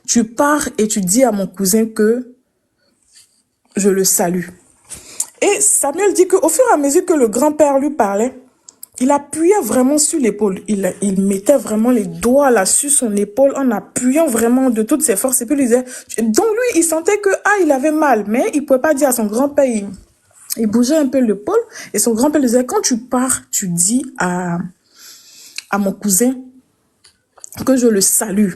tu pars et tu dis à mon cousin que je le salue. Et Samuel dit qu'au fur et à mesure que le grand-père lui parlait, il appuyait vraiment sur l'épaule. Il mettait vraiment les doigts là sur son épaule en appuyant vraiment de toutes ses forces. Et puis il disait, donc lui, il sentait que, il avait mal, mais il pouvait pas dire à son grand-père, il bougeait un peu l'épaule. Et son grand-père lui disait, quand tu pars, tu dis à mon cousin que je le salue.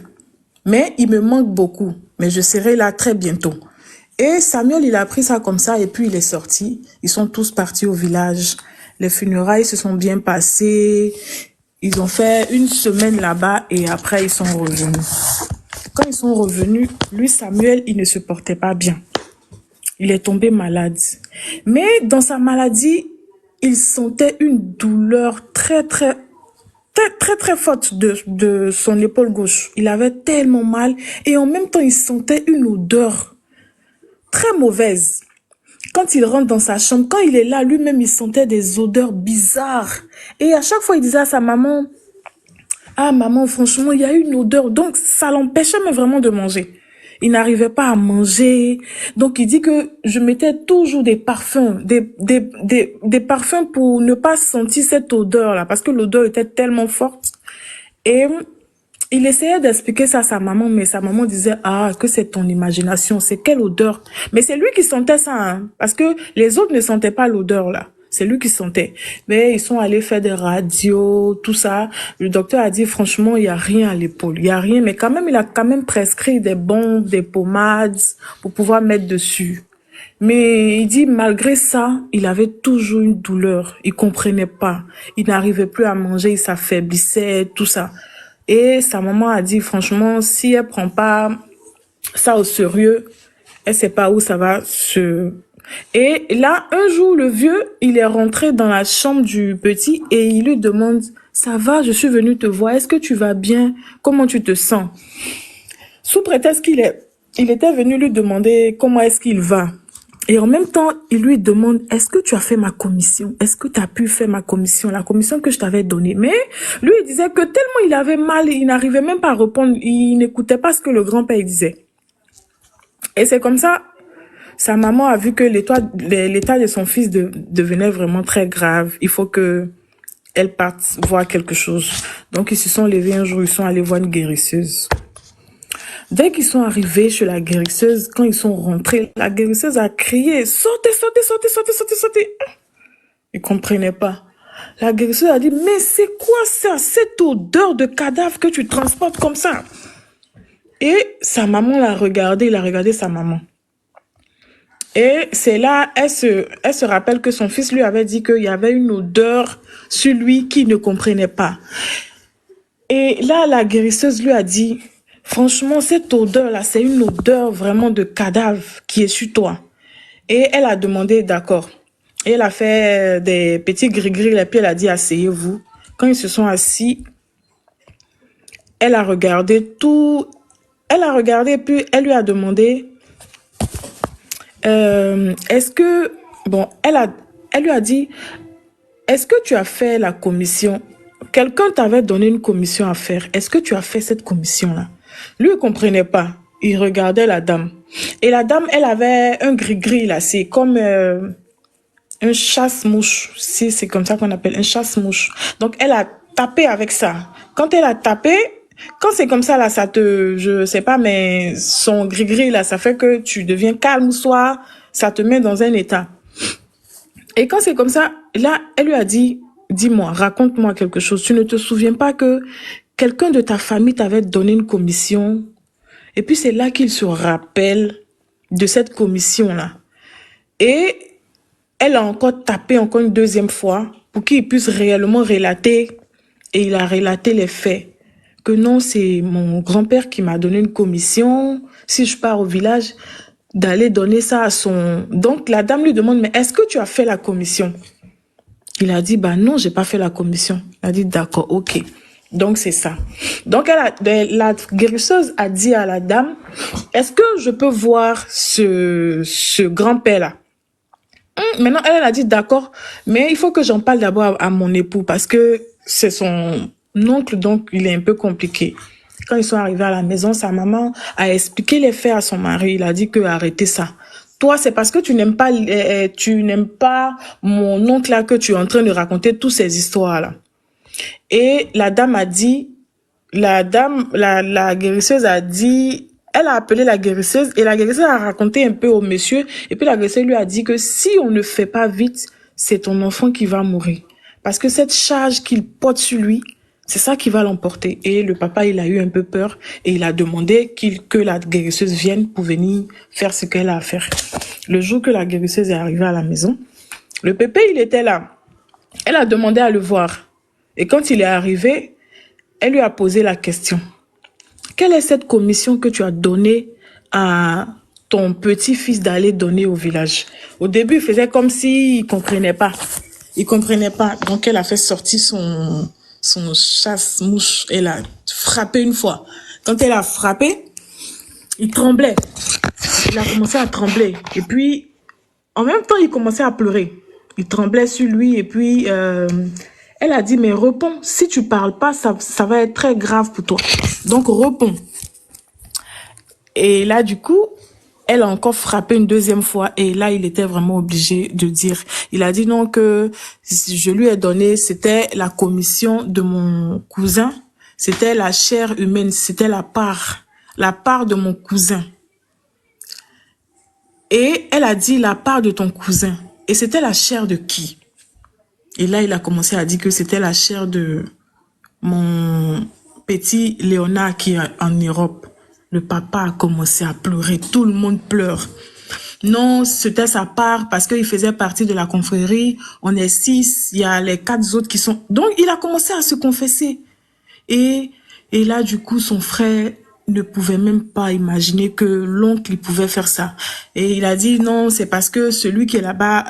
Mais il me manque beaucoup. Mais je serai là très bientôt. Et Samuel, il a pris ça comme ça et puis il est sorti. Ils sont tous partis au village. Les funérailles se sont bien passées. Ils ont fait une semaine là-bas et après ils sont revenus. Quand ils sont revenus, lui, Samuel, il ne se portait pas bien. Il est tombé malade. Mais dans sa maladie, il sentait une douleur très forte de son épaule gauche. Il avait tellement mal et en même temps, il sentait une odeur très mauvaise. Quand il rentre dans sa chambre, quand il est là, lui-même, il sentait des odeurs bizarres. Et à chaque fois, il disait à sa maman, ah maman, franchement, il y a une odeur. Donc, ça l'empêchait mais vraiment de manger. Il n'arrivait pas à manger. Donc, il dit que je mettais toujours des parfums, des parfums pour ne pas sentir cette odeur-là, parce que l'odeur était tellement forte. Et il essayait d'expliquer ça à sa maman, mais sa maman disait, que c'est ton imagination, c'est quelle odeur? Mais c'est lui qui sentait ça, hein, parce que les autres ne sentaient pas l'odeur, là. C'est lui qui sentait. Mais ils sont allés faire des radios, tout ça. Le docteur a dit, franchement, il y a rien à l'épaule. Il y a rien, mais quand même, il a quand même prescrit des bombes, des pommades pour pouvoir mettre dessus. Mais il dit, malgré ça, il avait toujours une douleur. Il comprenait pas. Il n'arrivait plus à manger, il s'affaiblissait, tout ça. Et sa maman a dit, franchement, si elle prend pas ça au sérieux, elle sait pas où ça va se... Et là, un jour, le vieux, il est rentré dans la chambre du petit et il lui demande, ça va, je suis venu te voir, est-ce que tu vas bien? Comment tu te sens? Sous prétexte il était venu lui demander comment est-ce qu'il va. Et en même temps, il lui demande, est-ce que tu as fait ma commission? Est-ce que tu as pu faire ma commission, la commission que je t'avais donnée? Mais lui, il disait que tellement il avait mal, il n'arrivait même pas à répondre, il n'écoutait pas ce que le grand-père disait. Et c'est comme ça, sa maman a vu que l'état de son fils devenait vraiment très grave. Il faut que elle parte voir quelque chose. Donc, ils se sont levés un jour, ils sont allés voir une guérisseuse. Dès qu'ils sont arrivés chez la guérisseuse, quand ils sont rentrés, la guérisseuse a crié, sortez, sortez, sortez, sortez, sortez, sortez. Ils comprenaient pas. La guérisseuse a dit, mais c'est quoi ça, cette odeur de cadavre que tu transportes comme ça? Et sa maman l'a regardé, il a regardé sa maman. Et c'est là, elle se rappelle que son fils lui avait dit qu'il y avait une odeur sur lui qu'il ne comprenait pas. Et là, la guérisseuse lui a dit, franchement, cette odeur-là, c'est une odeur vraiment de cadavre qui est sur toi. Et elle a demandé d'accord. Et elle a fait des petits gris-gris, et puis elle a dit, asseyez-vous. Quand ils se sont assis, elle a regardé tout. Elle a regardé, puis elle lui a demandé, est-ce que... Bon, elle lui a dit, est-ce que tu as fait la commission? Quelqu'un t'avait donné une commission à faire. Est-ce que tu as fait cette commission-là? Lui, il ne comprenait pas. Il regardait la dame. Et la dame, elle avait un gris-gris, là. C'est comme un chasse-mouche. Si c'est comme ça qu'on appelle, un chasse-mouche. Donc, elle a tapé avec ça. Quand elle a tapé, quand c'est comme ça, là, ça te... Je sais pas, mais son gris-gris, là, ça fait que tu deviens calme, soit ça te met dans un état. Et quand c'est comme ça, là, elle lui a dit, dis-moi, raconte-moi quelque chose. Tu ne te souviens pas que quelqu'un de ta famille t'avait donné une commission? Et puis c'est là qu'il se rappelle de cette commission-là. Et elle a encore tapé encore une deuxième fois pour qu'il puisse réellement relater. Et il a relaté les faits. Que non, c'est mon grand-père qui m'a donné une commission. Si je pars au village, d'aller donner ça à son... Donc la dame lui demande, mais est-ce que tu as fait la commission? Il a dit, bah non, j'ai pas fait la commission. Elle a dit, d'accord, ok. Donc c'est ça. Donc la guérisseuse a dit à la dame, est-ce que je peux voir ce grand-père-là? Maintenant, elle a dit, d'accord, mais il faut que j'en parle d'abord à mon époux parce que c'est son oncle, donc il est un peu compliqué. Quand ils sont arrivés à la maison, sa maman a expliqué les faits à son mari. Il a dit que arrêtez ça. Toi, c'est parce que tu n'aimes pas mon oncle là que tu es en train de raconter toutes ces histoires-là. Et la dame a dit, la guérisseuse a dit, elle a appelé la guérisseuse et la guérisseuse a raconté un peu au monsieur. Et puis la guérisseuse lui a dit que si on ne fait pas vite, c'est ton enfant qui va mourir. Parce que cette charge qu'il porte sur lui, c'est ça qui va l'emporter. Et le papa, il a eu un peu peur et il a demandé que la guérisseuse vienne pour venir faire ce qu'elle a à faire. Le jour que la guérisseuse est arrivée à la maison, le pépé, il était là. Elle a demandé à le voir. Et quand il est arrivé, elle lui a posé la question. Quelle est cette commission que tu as donnée à ton petit-fils d'aller donner au village? Au début, il faisait comme s'il ne comprenait pas. Il comprenait pas. Donc, elle a fait sortir son chasse-mouche. Elle a frappé une fois. Quand elle a frappé, il tremblait. Il a commencé à trembler. Et puis, en même temps, il commençait à pleurer. Il tremblait sur lui. Et puis, elle a dit, mais réponds. Si tu parles pas, ça va être très grave pour toi. Donc, réponds. Et là, du coup, elle a encore frappé une deuxième fois. Et là, il était vraiment obligé de dire. Il a dit non que je lui ai donné, c'était la commission de mon cousin. C'était la chair humaine. C'était la part de mon cousin. Et elle a dit la part de ton cousin. Et c'était la chair de qui? Et là, il a commencé à dire que c'était la chair de mon petit Léonard qui est en Europe. Le papa a commencé à pleurer. Tout le monde pleure. Non, c'était sa part parce qu'il faisait partie de la confrérie. On est 6, il y a les 4 autres qui sont... Donc, il a commencé à se confesser. Et là, du coup, son frère ne pouvait même pas imaginer que l'oncle il pouvait faire ça. Et il a dit non, c'est parce que celui qui est là-bas,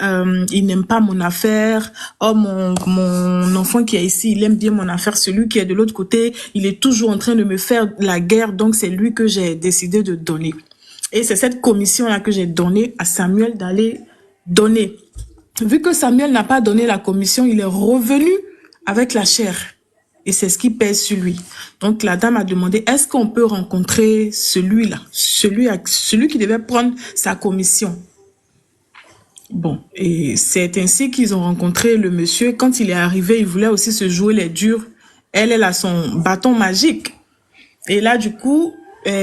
il n'aime pas mon affaire. Oh, mon enfant qui est ici, il aime bien mon affaire. Celui qui est de l'autre côté, il est toujours en train de me faire la guerre. Donc, c'est lui que j'ai décidé de donner. Et c'est cette commission-là que j'ai donnée à Samuel d'aller donner. Vu que Samuel n'a pas donné la commission, il est revenu avec la chair. Et c'est ce qui pèse sur lui. Donc la dame a demandé, est-ce qu'on peut rencontrer celui-là, celui qui devait prendre sa commission? Bon, et c'est ainsi qu'ils ont rencontré le monsieur. Quand il est arrivé, il voulait aussi se jouer les durs. Elle a son bâton magique. Et là, du coup,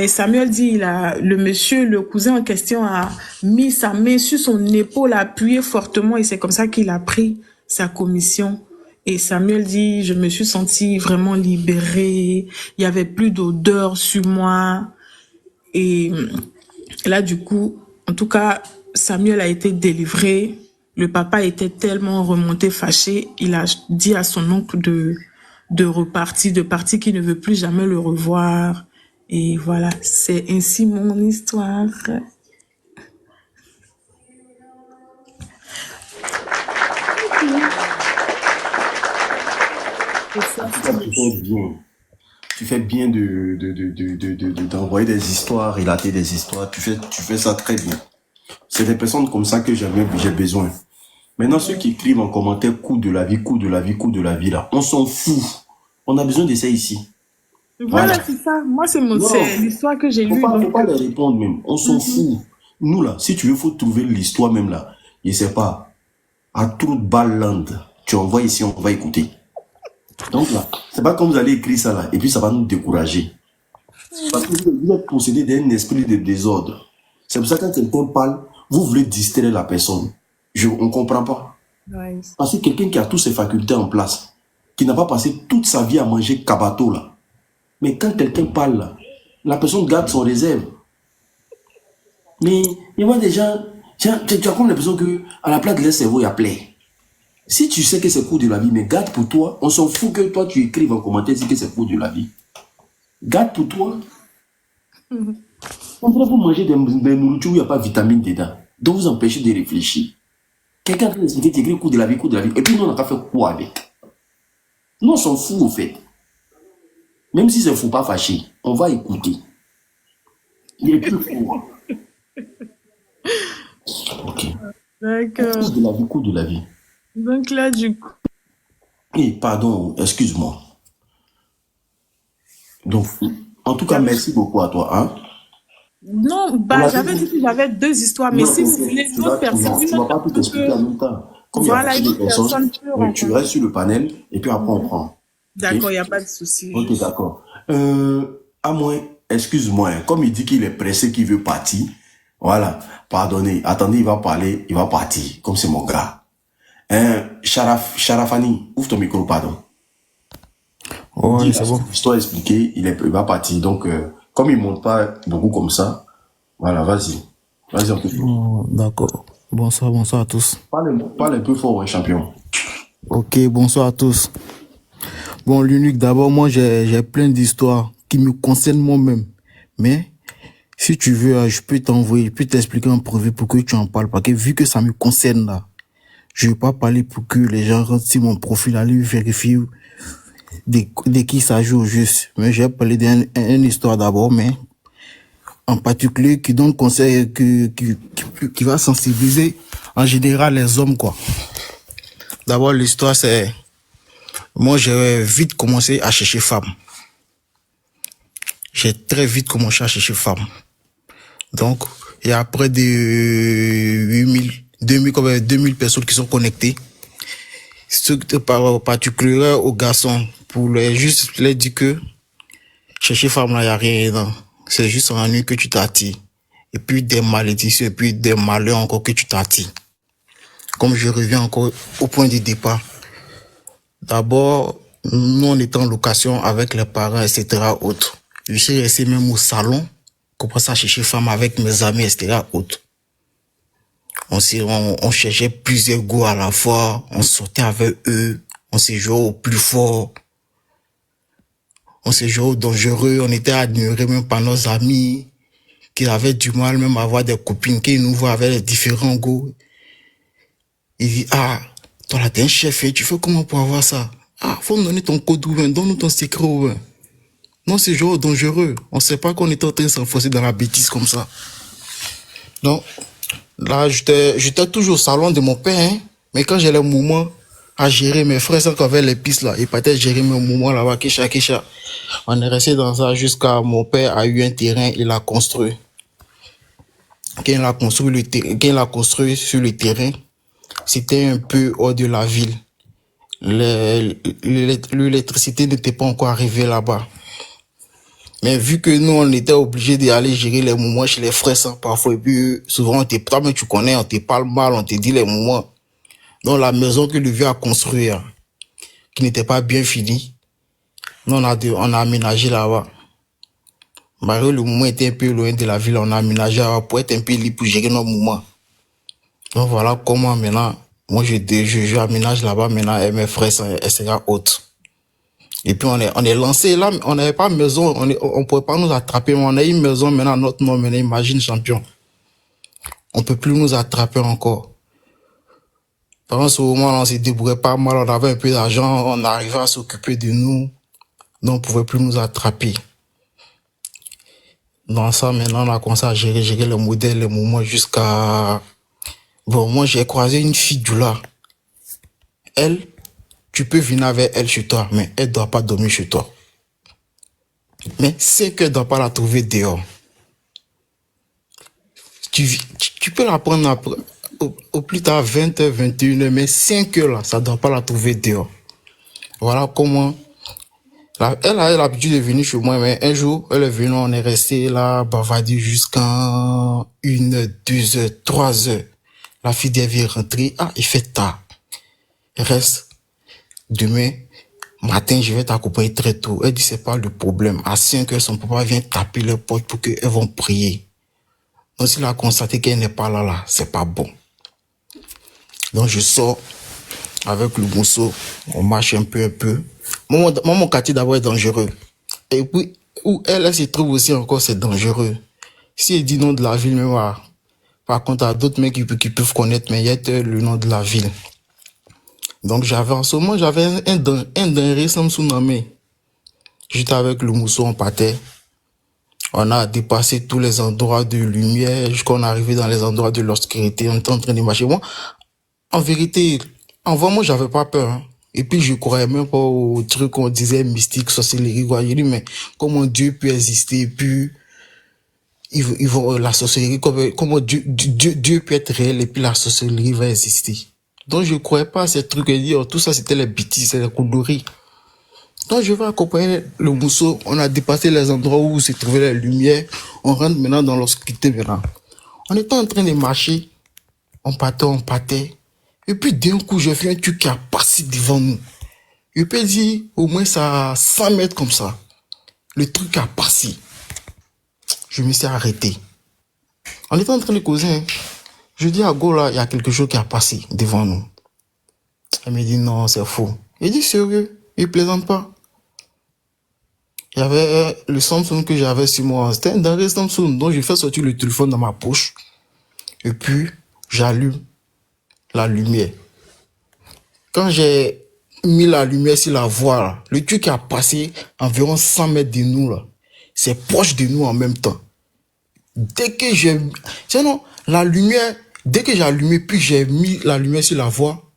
Samuel dit, le monsieur, le cousin en question a mis sa main sur son épaule, a appuyé fortement et c'est comme ça qu'il a pris sa commission. Et Samuel dit, je me suis senti vraiment libérée, il y avait plus d'odeur sur moi. Et là, du coup, en tout cas, Samuel a été délivré. Le papa était tellement remonté, fâché, il a dit à son oncle de partir, qu'il ne veut plus jamais le revoir. Et voilà, c'est ainsi mon histoire. Tu fais bien. Tu fais bien d'envoyer des histoires, relater des histoires. Tu fais ça très bien. C'est des personnes comme ça que j'ai besoin. Maintenant, ceux qui écrivent en commentaire coup de la vie, coup de la vie, coup de la vie, là, on s'en fout. On a besoin de ça ici. Voilà, c'est ça. Moi, c'est l'histoire que j'ai lue. Faut pas les répondre même. On s'en fout. Nous, là, si tu veux, faut trouver l'histoire même là. Je sais pas. À Troutballand, tu envoies ici, on va écouter. Donc là, c'est pas comme vous allez écrire ça là, et puis ça va nous décourager. Parce que vous êtes possédé d'un esprit de désordre. C'est pour ça que quand quelqu'un parle, vous voulez distraire la personne. On ne comprend pas. Ouais. Parce que quelqu'un qui a toutes ses facultés en place, qui n'a pas passé toute sa vie à manger cabato là, mais quand quelqu'un parle là, la personne garde son réserve. Mais il y a des gens, tu as comme l'impression qu'à la place de leur cerveau, il y a plein. Si tu sais que c'est cours de la vie, mais garde pour toi, on s'en fout que toi tu écrives en commentaire si que c'est cours de la vie. Garde pour toi. On pourrait vous manger des nourritures où il n'y a pas de vitamine dedans. Donc vous empêchez de réfléchir. Quelqu'un qui explique, tu écris cours de la vie, et puis nous on n'a pas fait quoi avec. Nous on s'en fout au fait. Même si c'est faut pas fâcher, on va écouter. Il est plus fort. Ok. D'accord. Cours de la vie, cours de la vie. Donc là, du coup... Pardon, excuse-moi. Donc, En tout Il y cas, avait- merci beaucoup à toi. Hein? Non, On bah, l'a dit. j'avais dit que j'avais deux histoires, mais Non, si vous voulez une autre personne, tu vas pas tout expliquer en même temps. Comme il y a voilà, beaucoup une de autre personnes, personne peut oui, tu restes raconter. sur le panel et puis après on prend. Ok? D'accord, il n'y a pas de souci. Ok, d'accord. À moins, excuse-moi, hein, comme il dit qu'il est pressé, qu'il veut partir, voilà, pardonnez, attendez, il va parler, il va partir, comme c'est mon gars. Sharafani, ouvre ton micro, pardon. Il dit, Ouais, là, c'est bon. l'histoire expliquée, il va partir. Donc, comme il ne monte pas beaucoup comme ça, voilà, vas-y. Vas-y, on te fait. Oh, d'accord. Bonsoir à tous. Parle un peu fort, hein, champion. Ok, bonsoir à tous. Bon, l'unique, d'abord, moi, j'ai plein d'histoires qui me concernent moi-même. Mais, si tu veux, je peux t'envoyer, je peux t'expliquer en privé pour que tu en parles. Parce que vu que ça me concerne là, je vais pas parler pour que les gens rentrent sur mon profil, aller vérifier de qui ça joue au juste. Mais j'ai parlé d'une histoire d'abord, mais en particulier qui donne conseil, qui va sensibiliser en général les hommes, quoi. D'abord, l'histoire, c'est... Moi, j'ai vite commencé à chercher femme. J'ai très vite commencé à chercher femme. Donc, il y a près de 8000, 2000 personnes qui sont connectées. Ce par particulier aux garçons, pour juste les dire que chercher femme là, il n'y a rien dedans. C'est juste en nuit que tu t'attires. Et puis des malédictions, et puis des malheurs encore que tu t'attires. Comme je reviens encore au point du départ. D'abord, nous, on était en location avec les parents, etc. autres. Je suis resté même au salon, commençé à chercher femme avec mes amis, etc. autres. On cherchait plusieurs goûts à la fois, on sortait avec eux, on s'est joué au plus fort, on s'est joué au dangereux, on était admirés même par nos amis, qui avaient du mal même à avoir des copines, qui nous voient avec les différents goûts. Il dit, ah, toi là, t'es un chef, tu fais comment pour avoir ça? Ah, faut me donner ton code ouvert, donne-nous ton secret ouvert. Non, c'est genre dangereux. On sait pas qu'on était en train de s'enfoncer dans la bêtise comme ça. Non. Là, j'étais toujours au salon de mon père, hein. Mais quand j'ai le moment à gérer mes frères, sans qu'on avait les pistes là, et peut-être gérer mes moments là-bas, Kisha. On est resté dans ça jusqu'à mon père a eu un terrain, il a construit. Quand il a construit sur le terrain, c'était un peu hors de la ville. L'électricité n'était pas encore arrivée là-bas. Mais vu que nous, on était obligés d'aller gérer les moments chez les frères sans parfois, et puis souvent, toi, mais tu connais, on te parle mal, on te dit les moments. Donc, la maison que le vieux a construite, qui n'était pas bien finie, nous, on a aménagé là-bas. Malgré le moment était un peu loin de la ville, on a aménagé là-bas pour être un peu libre pour gérer nos moments. Donc, voilà comment maintenant, moi, je aménage là-bas maintenant, et mes frères, etc. autres. Et puis on est lancé là, on n'avait pas maison, on pouvait pas nous attraper, mais on a une maison maintenant, notre nom maintenant, imagine champion. On peut plus nous attraper encore. Pendant ce moment, on s'est débrouillé pas mal, on avait un peu d'argent, on arrivait à s'occuper de nous, donc on pouvait plus nous attraper. Dans ça, maintenant, on a commencé à gérer le modèle, les moments jusqu'à... Bon, moi, j'ai croisé une fille du là. Elle, tu peux venir avec elle chez toi, mais elle doit pas dormir chez toi. Mais c'est qu'elle doit pas la trouver dehors. Tu peux la prendre après, au plus tard 20h, 21h, mais 5h là, ça doit pas la trouver dehors. Voilà comment... Elle a l'habitude de venir chez moi, mais un jour, elle est venue, on est resté là, bavarder jusqu'à 1h, 2h, 3h. La fille devait rentrer. Ah, il fait tard. Reste. Demain matin, je vais t'accompagner très tôt. Elle dit, c'est pas le problème. À 5h, son papa vient taper les portes pour qu'elles vont prier. Donc, s'il a constaté qu'elle n'est pas là, c'est pas bon. Donc, je sors avec le mousseau. On marche un peu. Moi, mon quartier d'abord est dangereux. Et puis, où elle se trouve aussi encore, c'est dangereux. Si elle dit nom de la ville, même, par contre, il y a d'autres mecs qui peuvent connaître, mais il y a le nom de la ville. Donc, en ce moment, j'avais un dingue sans me souvenir. J'étais avec le mousseau, on partait. On a dépassé tous les endroits de lumière jusqu'on est arrivé dans les endroits de l'obscurité. On était en train de marcher. Moi, en vérité, en vrai, moi, j'avais pas peur. Hein. Et puis, je croyais même pas au truc qu'on disait mystique, sorcellerie, quoi. J'ai dit, mais comment Dieu peut exister, puis la sorcellerie, comment Dieu peut être réel, et puis la sorcellerie va exister. Donc, je croyais pas à ces trucs et dire, tout ça, c'était les bêtises, c'est les conneries. Donc, je vais accompagner le mousseau. On a dépassé les endroits où se trouvaient les lumières. On rentre maintenant dans l'obscurité maintenant. On était en train de marcher. On partait. Et puis, d'un coup, j'ai vu un truc qui a passé devant nous. Je peux dire, au moins, ça, 100 mètres comme ça. Le truc a passé. Je me suis arrêté. On était en train de causer. Hein. Je dis à Go, là, il y a quelque chose qui a passé devant nous. Elle me dit, non, c'est faux. Il dit, sérieux, il plaisante pas. Il y avait le Samsung que j'avais sur moi. C'était un dernier Samsung. Donc, j'ai fait sortir le téléphone dans ma poche. Et puis, j'allume la lumière. Quand j'ai mis la lumière sur la voie, là, le truc qui a passé environ 100 mètres de nous, là, c'est proche de nous en même temps. Dès que j'ai... Sinon, la lumière, dès que j'ai allumé, puis j'ai mis la lumière sur la voie,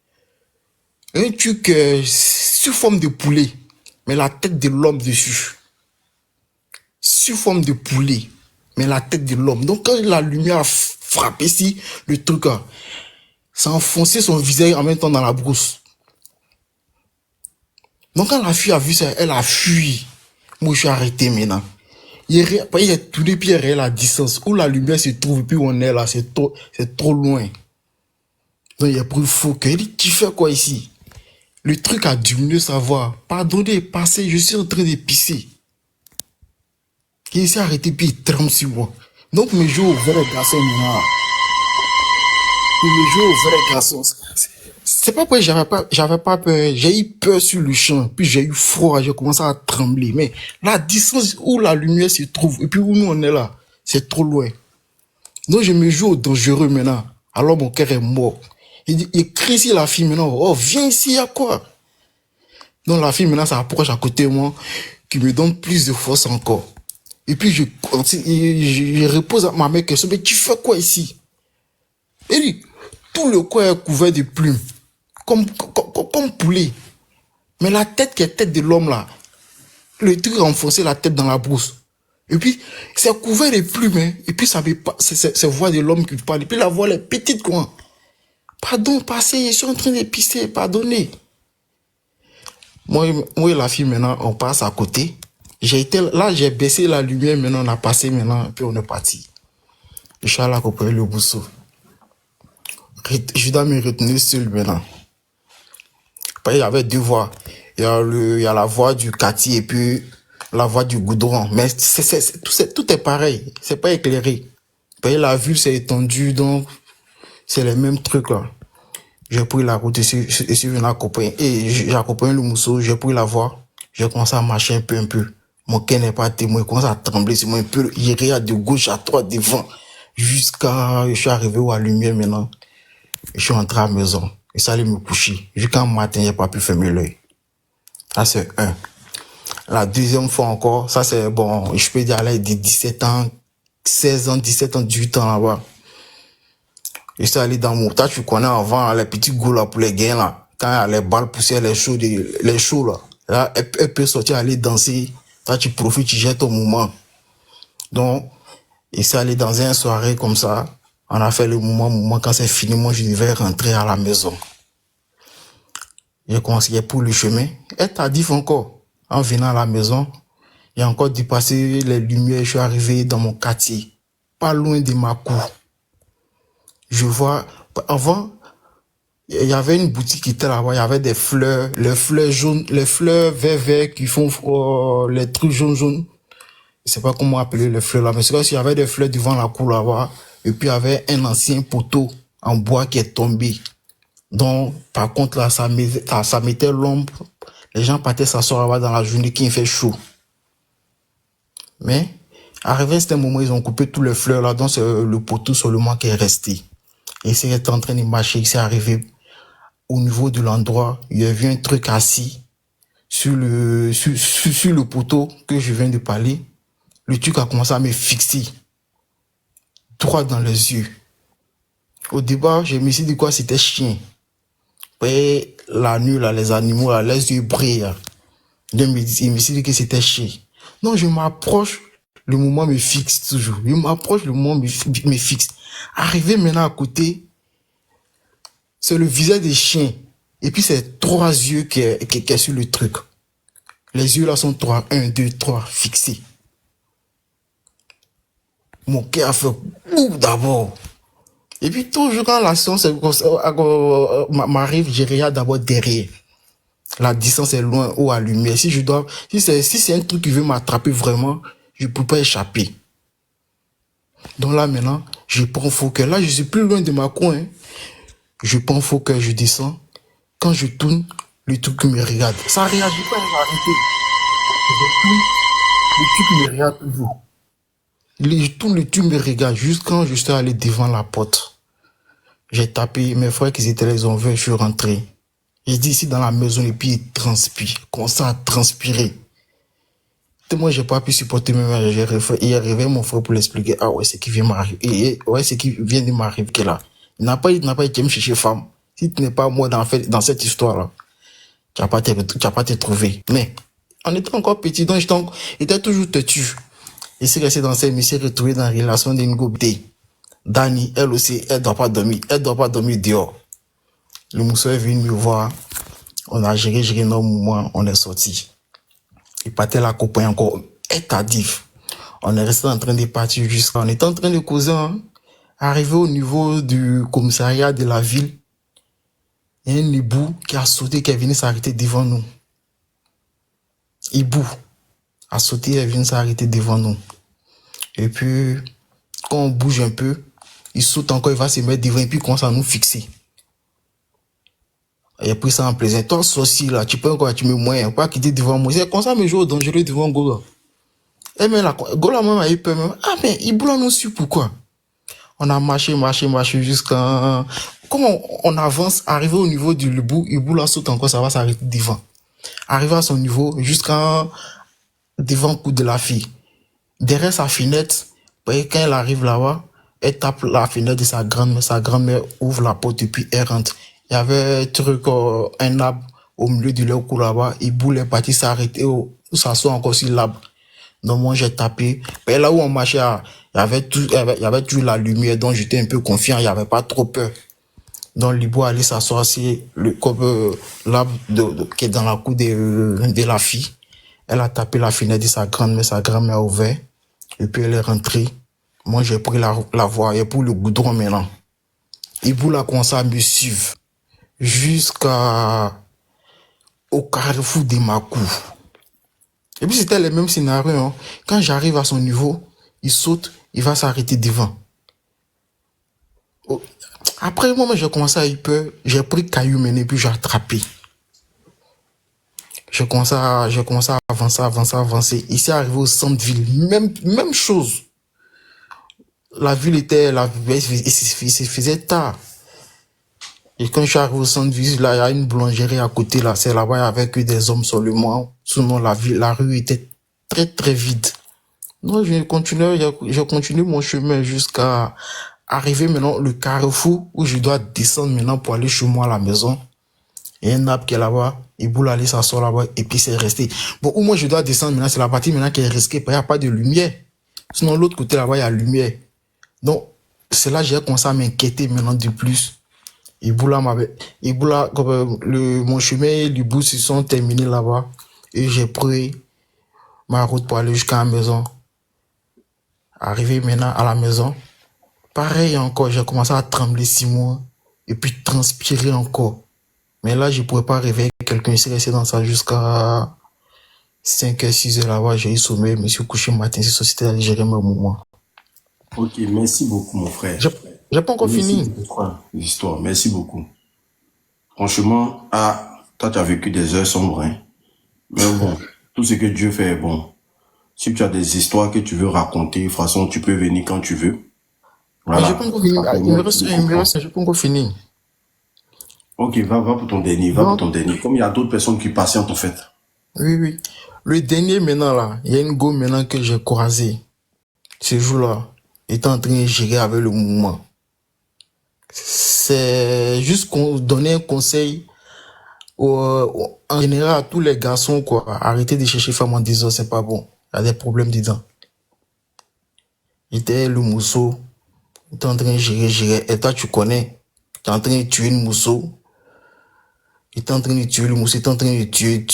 un truc sous forme de poulet, mais la tête de l'homme dessus. Sous forme de poulet, mais la tête de l'homme. Donc, quand la lumière a frappé ici, le truc, ça a enfoncé son visage en même temps dans la brousse. Donc, quand la fille a vu ça, elle a fui. Moi, je suis arrêté maintenant. Il est tourné, puis il est à la distance. Où la lumière se trouve, puis on est là, c'est trop loin. Donc, il a pris faux cœur. Il dit, tu fais quoi ici? Le truc a diminué sa voix. Pardonnez, passez, je suis en train de pisser. Il s'est arrêté, puis il tremble sur moi. Donc, mes jours au vrai garçon, maintenant. Mes jours au vrai garçon. C'est pas parce que j'avais pas peur. J'ai eu peur sur le champ. Puis j'ai eu froid. J'ai commencé à trembler. Mais la distance où la lumière se trouve, et puis où nous on est là, c'est trop loin. Donc je me joue au dangereux maintenant. Alors mon cœur est mort. Il crie sur la fille maintenant. Oh, viens ici, y'a quoi? Donc la fille maintenant s'approche à côté de moi, qui me donne plus de force encore. Et puis je repose à ma mère question, mais tu fais quoi ici? Elle dit, tout le corps est couvert de plumes, comme poulet. Mais la tête qui est tête de l'homme là, le truc a enfoncé la tête dans la brousse. Et puis, c'est couvert de plumes, hein. Et puis ça me c'est voix de l'homme qui parle. Et puis la voix elle est petite, quoi. Pardon, passez, je suis en train de pisser, pardonnez. Moi et la fille, maintenant, on passe à côté. J'ai baissé la lumière, maintenant, on a passé, maintenant, puis on est parti. Je suis allé accompagner le bousseau. Je dois me retenir seul, maintenant. Il y avait deux voies. Il y a la voie du quartier et puis la voie du goudron. Mais tout est pareil. C'est pas éclairé. La vue s'est étendue, donc c'est les mêmes trucs, là. J'ai pris la route et je suis venu accompagner. Et j'ai accompagné le mousseau, j'ai pris la voie. J'ai commencé à marcher un peu. Mon cœur n'est pas témoin. Il commence à trembler sur moi un peu. Il regarde de gauche à droite, devant. Jusqu'à, je suis arrivé à la lumière maintenant. Je suis entré à la maison. Et ça allait me coucher. Jusqu'à matin, j'ai pas pu fermer l'œil. Ça, c'est un. La deuxième fois encore, ça c'est bon, je peux dire, elle a de 17 ans, 16 ans, 17 ans, 18 ans là-bas. Je suis allé dans mon tas, tu connais avant, les petits goûts là pour les gains là. Quand les balles poussées, les shows là. Là, elle peut sortir, aller danser. Toi, tu profites, tu jettes au moment. Donc, je suis allé dans une soirée comme ça. On a fait le moment, quand c'est fini, moi, je devais rentrer à la maison. J'ai commencé pour le chemin. Elle t'a dit encore, en venant à la maison, j'ai encore dépassé les lumières, je suis arrivé dans mon quartier, pas loin de ma cour. Je vois, avant, il y avait une boutique qui était là-bas, il y avait des fleurs, les fleurs jaunes, les fleurs vert qui font les trucs jaunes. Je sais pas comment appeler les fleurs là, mais c'est comme s'il y avait des fleurs devant la cour là-bas, et puis il y avait un ancien poteau en bois qui est tombé. Donc, par contre, là, ça mettait l'ombre. Les gens partaient s'asseoir là-bas dans la journée qui fait chaud. Mais, arrivé à ce moment, ils ont coupé tous les fleurs là, donc c'est le poteau seulement qui est resté. Et s'il était en train de marcher, il s'est arrivé au niveau de l'endroit, il y avait un truc assis sur le poteau que je viens de parler. Le truc a commencé à me fixer droit dans les yeux. Au départ, je me suis dit quoi, c'était chien. Et la nuit, là, les animaux, là, les yeux brillent. Il me dit que c'était chien. Non, je m'approche, le moment me fixe toujours. Je m'approche, le moment me fixe. Arrivé maintenant à côté, c'est le visage des chiens. Et puis c'est 3 yeux qui est sur le truc. Les yeux là sont 3, 1, 2, 3, fixés. Mon cœur a fait boum d'abord. Et puis toujours quand la séance m'arrive, je regarde d'abord derrière. La distance est loin ou à lumière. Si c'est un truc qui veut m'attraper vraiment, je peux pas échapper. Donc là maintenant, je prends focus. Là je suis plus loin de ma coin. Hein. Je prends focus, je descends. Quand je tourne, le truc me regarde. Ça réagit pas, il va arrêter. Je tourne, le truc me regarde toujours. Je tourne, le truc me regarde juste quand je suis allé devant la porte. J'ai tapé, mes frères qui étaient les envers, je suis rentré. J'ai dit ici dans la maison et puis il transpire, commence à transpirer. Moi, j'ai pas pu supporter mes mères. Il a réveillé mon frère pour l'expliquer. Ah ouais, c'est qui vient m'arriver. Ouais, c'est qui vient de m'arriver qui est là. Il n'a pas été me chercher femme. Si tu n'es pas moi dans cette histoire-là, tu n'as pas te trouver. Mais, on était encore petit, donc j'étais toujours têtu. Il s'est resté dans cette mission, retrouvé dans la relation d'une gobée. Dani, elle aussi, elle doit pas dormir dehors. Le monsieur est venu me voir. On a géré nos moments, on est sorti. Il partait la copain encore tardif. On est resté en train de partir jusqu'à... On était en train de causer, hein. Arrivé au niveau du commissariat de la ville, il y a un hibou qui a sauté, qui est venu s'arrêter devant nous. Hibou a sauté, il est venu s'arrêter devant nous. Et puis, quand on bouge un peu, il saute encore, il va se mettre devant et puis il commence à nous fixer. Il a pris ça en plaisir. Toi, sorcier, là, tu peux encore, tu me moyens, pas quitter devant moi. C'est comme ça, mais je joue dangereux devant Gola. Et mais là, Gola, même, a eu peur, même. Ah, mais il boule nous suit, pourquoi? On a marché jusqu'à... Comment on avance, arrivé au niveau du hibou, hibou là saute encore, ça va s'arrêter devant. Arrivé à son niveau, jusqu'à devant le cou de la fille. Derrière sa fenêtre, quand elle arrive là-bas, elle tape la fenêtre de sa grand-mère ouvre la porte et puis elle rentre. Il y avait un truc, un arbre au milieu du leur cou là-bas, hibou est parti s'arrêter, s'asseoir encore sur l'arbre. Donc moi j'ai tapé. Et là où on marchait, il y avait toujours la lumière, donc j'étais un peu confiant, il n'y avait pas trop peur. Donc l'hibou allait s'asseoir sur l'arbre qui est dans la cour de la fille. Elle a tapé la fenêtre de sa grand-mère a ouvert. Et puis elle est rentrée. Moi j'ai pris la voie et pour le goudron maintenant. Hibou là commencé à me suivre jusqu'au carrefour de ma cour. Et puis c'était le même scénario. Hein. Quand j'arrive à son niveau, il saute, il va s'arrêter devant. Oh. Après, moi, j'ai commencé à avoir peur. J'ai pris caillou mené, puis j'ai attrapé. J'ai commencé à avancer. Ici, arrivé au centre-ville, même chose. La ville il se faisait tard. Et quand je suis arrivé au centre-ville, là, il y a une boulangerie à côté, là. C'est là-bas, il y avait que des hommes seulement. Sinon, la rue était très, très vide. Donc, j'ai continué mon chemin jusqu'à arriver maintenant le carrefour où je dois descendre maintenant pour aller chez moi à la maison. Il y a un arbre qui est là-bas, il boule aller s'asseoir là-bas et puis c'est resté. Bon, où moi je dois descendre maintenant, c'est la partie maintenant qui est risquée, il n'y a pas de lumière. Sinon, l'autre côté là-bas, il y a lumière. Donc, c'est là que j'ai commencé à m'inquiéter maintenant de plus. Mon chemin et le bout se sont terminés là-bas et j'ai pris ma route pour aller jusqu'à la maison. Arrivé maintenant à la maison, pareil encore, j'ai commencé à trembler 6 mois et puis transpirer encore. Mais là, je ne pourrais pas réveiller quelqu'un. Je suis resté dans ça jusqu'à 5h, 6h là-bas. J'ai eu sommeil, je me suis couché le matin. C'est société à gérer mes moments. Ok, merci beaucoup, mon frère. J'ai pas encore fini. L'histoire, merci beaucoup. Franchement, toi, tu as vécu des heures sombres. Hein. Mais bon, tout ce que Dieu fait est bon. Si tu as des histoires que tu veux raconter, de toute façon, tu peux venir quand tu veux. Voilà. Mais je peux encore finir. Il me reste, je peux encore finir. Ok, va pour ton dernier, Comme il y a d'autres personnes qui patientent en fait. Oui. Le dernier maintenant là, il y a une go maintenant que j'ai croisé. Ce jour-là, étant en train de gérer avec le mouvement. C'est juste qu'on donnait un conseil En général, tous les garçons, quoi, arrêtez de chercher femme en disant c'est pas bon. Il y a des problèmes dedans. Il était le mousseau. Il était en train de gérer. Et toi, tu connais. Tu es en train de tuer le mousseau. Il est en train de tuer le mousseau, il est en train de tuer.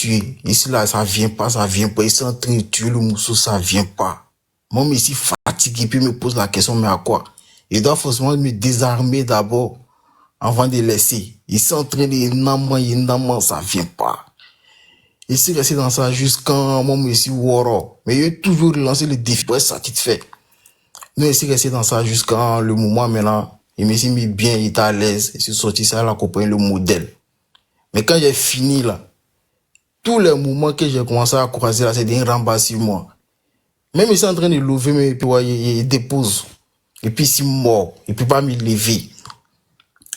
Ici, là, ça vient pas. Il est en train de tuer le mousseau, ça vient pas. Moi, je suis fatigué, puis il me pose la question, mais à quoi? Il doit forcément me désarmer d'abord, avant de laisser. Il est en train de ça vient pas. Il s'est resté dans ça jusqu'à moi, je suis woro. Mais il a toujours lancé le défi pour être satisfait. Nous, il s'est resté dans ça jusqu'à le moment maintenant. Il me s'est mis bien, il était à l'aise. Il s'est sorti ça, il a accompagné le modèle. Mais quand j'ai fini là, tous les moments que j'ai commencé à croiser là, c'est des rembats sur moi. Même il est en train de lever, mais puis ouais, il dépose. Et puis il est mort. Il ne peut pas me lever.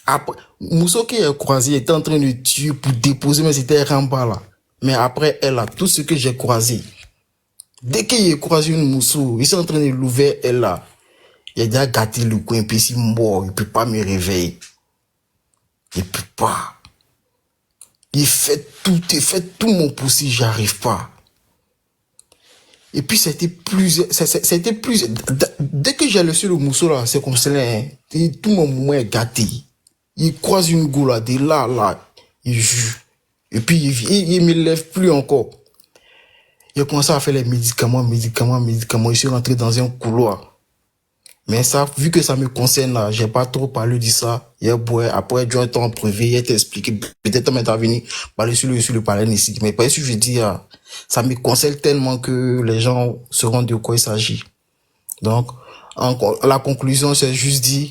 Après, Mousso qui a croisé était en train de tuer pour déposer, mais c'était rembats là. Mais après elle là, tout ce que j'ai croisé, dès qu'il a croisé une Mousso, il est en train de l'ouvrir elle là. Il a déjà gâté le coin, puis il est mort. Il ne peut pas me réveiller. Il ne peut pas. Il fait tout mon possible, j'arrive pas. Et puis c'était plus, dès que j'ai laissé le mousseau là, c'est comme ça, hein, tout mon moment est gâté. Il croise une goule là, de là, il joue. Et puis il me lève plus encore. Il a commencé à faire les médicaments, il s'est rentré dans un couloir. Mais ça, vu que ça me concerne là, j'ai pas trop parlé de ça. Après, Dieu est en privé, il t'a expliqué, peut-être m'intervenir, parler sur le palais ici. Mais par exemple, je dis, ça me concerne tellement que les gens sauront de quoi il s'agit. Donc, la conclusion, c'est juste dire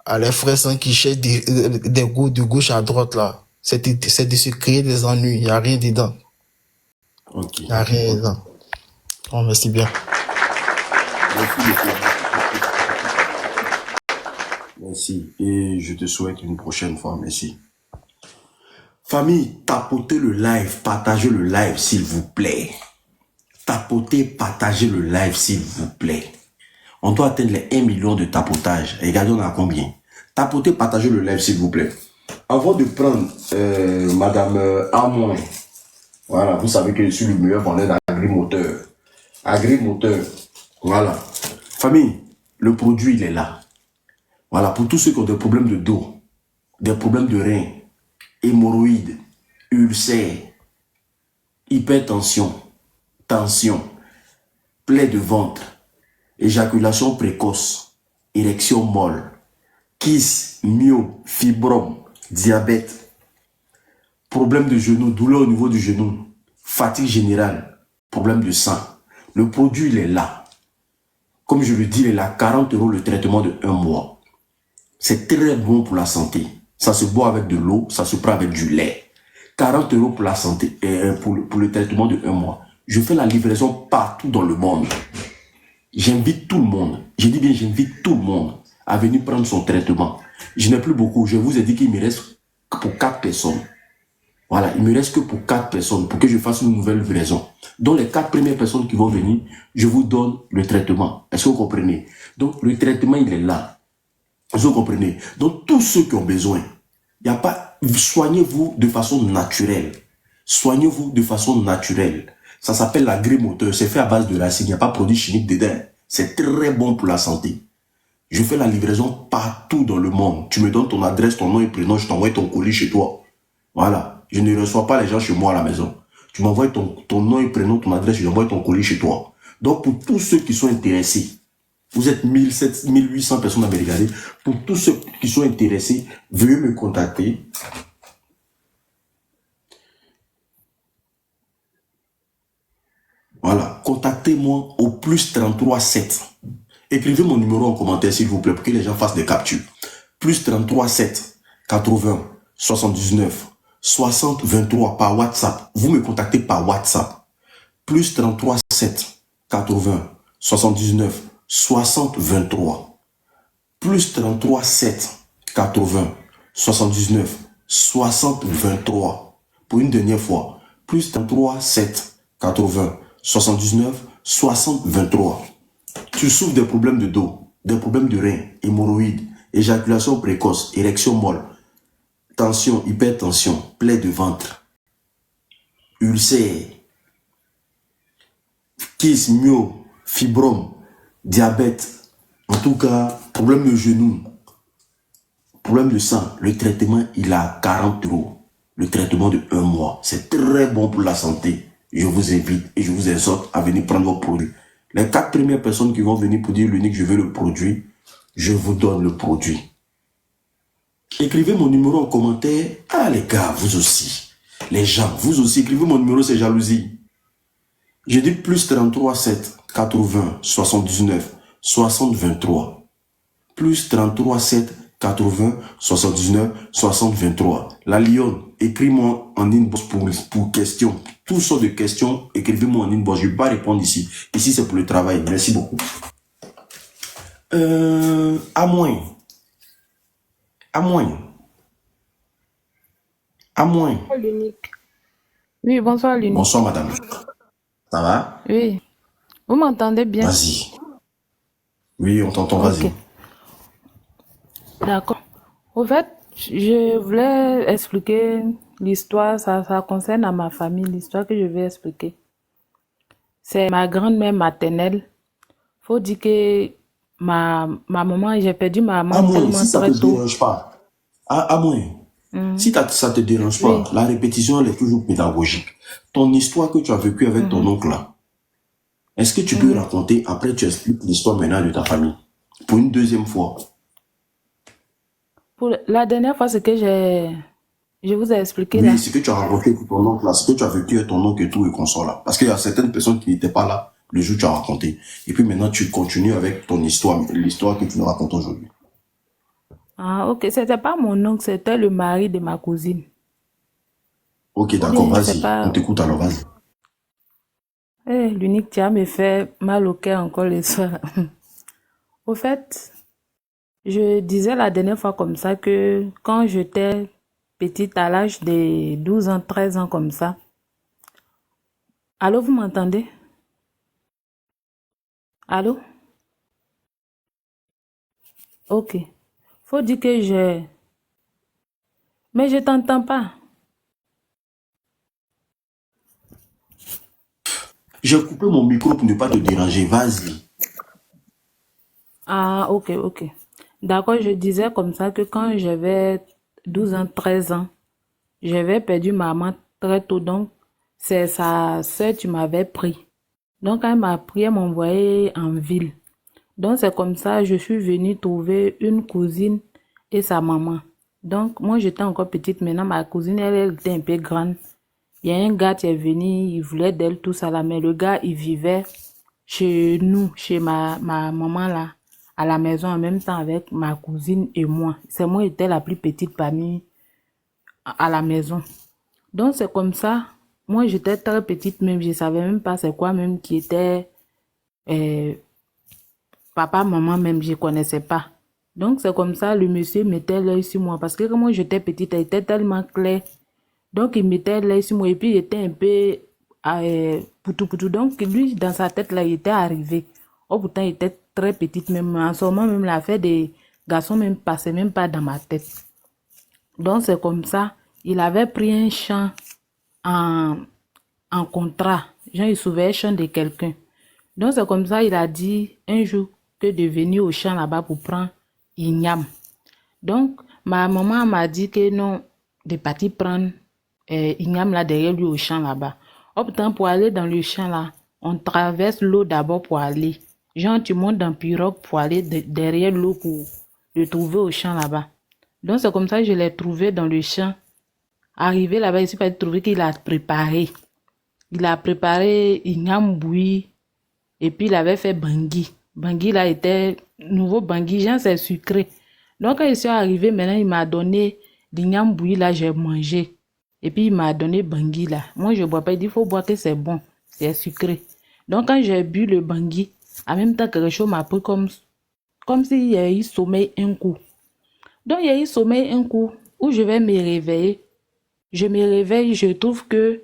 à les frères sans qui cherchent des goûts de gauche à droite là, c'est de se créer des ennuis. Il n'y a rien dedans. Ok. Il n'y a rien dedans. Oh, merci bien. Merci. Et je te souhaite une prochaine fois. Merci. Famille, tapotez le live, partagez le live, s'il vous plaît. Tapotez, partagez le live, s'il vous plaît. On doit atteindre les 1 million de tapotages. Regardez, on a combien? Tapotez, partagez le live, s'il vous plaît. Avant de prendre Madame Amoin, voilà, vous savez que je suis le meilleur vendeur d'Agri-Moteur. Agri-Moteur, voilà. Famille, le produit, il est là. Voilà, pour tous ceux qui ont des problèmes de dos, des problèmes de reins, hémorroïdes, ulcères, hypertension, tension, plaie de ventre, éjaculation précoce, érection molle, kyste, myome, fibrome, diabète, problème de genou, douleur au niveau du genou, fatigue générale, problème de sang. Le produit, il est là. Comme je le dis, il est là, 40 € le traitement de 1 mois. C'est très bon pour la santé. Ça se boit avec de l'eau, ça se prend avec du lait. 40 € pour la santé, pour le traitement de 1 mois. Je fais la livraison partout dans le monde. J'invite tout le monde, je dis bien j'invite tout le monde à venir prendre son traitement. Je n'ai plus beaucoup, je vous ai dit qu'il me reste que pour 4 personnes. Voilà, il me reste que pour 4 personnes pour que je fasse une nouvelle livraison. Donc les 4 premières personnes qui vont venir, je vous donne le traitement. Est-ce que vous comprenez? Donc le traitement il est là. Est-ce que vous comprenez? Donc tous ceux qui ont besoin, il n'y a pas, soignez-vous de façon naturelle. Soignez-vous de façon naturelle. Ça s'appelle l'agri-moteur, c'est fait à base de racines, il n'y a pas de produit chimique dedans. C'est très bon pour la santé. Je fais la livraison partout dans le monde. Tu me donnes ton adresse, ton nom et prénom, je t'envoie ton colis chez toi. Voilà. Je ne reçois pas les gens chez moi à la maison. Tu m'envoies ton nom et prénom, ton adresse, je t'envoie ton colis chez toi. Donc pour tous ceux qui sont intéressés, vous êtes 1700, 1800 personnes à me regarder. Pour tous ceux qui sont intéressés, veuillez me contacter. Voilà, contactez-moi au plus 33 7. Écrivez mon numéro en commentaire s'il vous plaît pour que les gens fassent des captures. Plus 33 7 80 79 60 23 par WhatsApp. Vous me contactez par WhatsApp. Plus 33 7 80 79 60 23. Plus 33 7 80 79 60 23. Pour une dernière fois. Plus 33 7 80 79 60 23. Tu souffres des problèmes de dos, des problèmes de reins, hémorroïdes, éjaculation précoce, érection molle, tension, hypertension, plaie de ventre, ulcère, kyste, myo, fibrome, diabète, en tout cas, problème de genou, problème de sang, le traitement, il a 40 euros. Le traitement de 1 mois. C'est très bon pour la santé. Je vous invite et je vous exhorte à venir prendre vos produits. Les 4 premières personnes qui vont venir pour dire l'unique, je veux le produit, je vous donne le produit. Écrivez mon numéro en commentaire. Ah les gars, vous aussi. Les gens, vous aussi, écrivez mon numéro, c'est jalousie. Je dis plus 33 7 80 79 60 23. Plus 33 7 80 79 60 23. La Lyon, écris-moi en inbox pour questions. Toutes sortes de questions, écrivez-moi en inbox. Je ne vais pas répondre ici. Ici, c'est pour le travail. Merci beaucoup. À moins. Bonsoir, l'unique. Oui, bonsoir, l'unique. Bonsoir, madame. Ça va? Oui. Vous m'entendez bien? Vas-y. Oui, on t'entend, vas-y. Ok. D'accord. Au fait, je voulais expliquer l'histoire, ça concerne à ma famille, l'histoire que je vais expliquer. C'est ma grand-mère maternelle. Faut dire que ma maman, j'ai perdu ma maman À moins, tellement si ça ne très te tôt. dérange pas. À moins. Si ça ne te dérange pas, Oui. la répétition, elle est toujours pédagogique. Ton histoire que tu as vécue avec ton oncle là, est-ce que tu peux raconter, après tu expliques l'histoire maintenant de ta famille, pour une deuxième fois? Pour la dernière fois, ce que je vous ai expliqué là. Oui, ce que tu as raconté pour ton oncle là, ce que tu as vécu avec ton oncle et tout et consort là. Parce qu'il y a certaines personnes qui n'étaient pas là le jour où tu as raconté. Et puis maintenant, tu continues avec ton histoire, l'histoire que tu nous racontes aujourd'hui. Ah, ok. C'était pas mon oncle, c'était le mari de ma cousine. Ok, d'accord, Bien, c'est vas-y. pas... On t'écoute alors, vas-y. L'unique, tu as me fait mal au cœur encore le soir. Au fait, je disais la dernière fois comme ça que quand j'étais petite à l'âge de 12 ans, 13 ans comme ça. Allô, vous m'entendez? Allô? Ok. Faut dire que j'ai... Mais je t'entends pas. J'ai coupé mon micro pour ne pas te déranger, vas-y. Ah, ok, ok. D'accord, je disais comme ça que quand j'avais 12 ans, 13 ans, j'avais perdu maman très tôt, donc c'est sa soeur qui m'avait pris. Donc quand elle m'a pris, elle m'a envoyé en ville. Donc c'est comme ça, je suis venue trouver une cousine et sa maman. Donc moi j'étais encore petite, maintenant ma cousine elle était un peu grande. Il y a un gars qui est venu, il voulait d'elle tout ça là, mais le gars il vivait chez nous, chez ma maman là, à la maison en même temps avec ma cousine et moi. C'est moi qui étais la plus petite parmi à la maison. Donc c'est comme ça. Moi j'étais très petite même, je savais même pas c'est quoi même qui était euh, papa, maman même, je connaissais pas. Donc c'est comme ça, le monsieur mettait l'œil sur moi parce que quand moi j'étais petite, elle était tellement claire. Donc il mettait l'œil sur moi et puis il était un peu poutou poutou. Donc lui dans sa tête là, il était arrivé. Oh pourtant il était très petite même. En ce moment même l'affaire des garçons même passait même pas dans ma tête. Donc c'est comme ça, il avait pris un champ en, en contrat. Genre il sauvait un champ de quelqu'un. Donc c'est comme ça, il a dit un jour que de venir au champ là-bas pour prendre igname. Donc ma maman m'a dit que non, de partir prendre igname là derrière lui au champ là-bas. Oh putain, pour aller dans le champ là, on traverse l'eau d'abord pour aller. Genre tu montes dans pirogue pour aller derrière l'eau pour le trouver au champ là-bas. Donc c'est comme ça que je l'ai trouvé dans le champ. Arrivé là-bas, il s'est pas trouvé qu'il a préparé. Il a préparé igname bouilli. Et puis il avait fait bangui. Bangui là était nouveau bangui, genre c'est sucré. Donc quand je suis arrivé, maintenant il m'a donné l'igname bouilli là, j'ai mangé. Et puis il m'a donné bangui là. Moi je bois pas, il dit faut boire que c'est bon, c'est sucré. Donc quand j'ai bu le bangui, en même temps quelque chose m'a pris comme s'il y avait eu sommeil un coup. Donc il y a eu sommeil un coup où je vais me réveiller. Je me réveille, je trouve que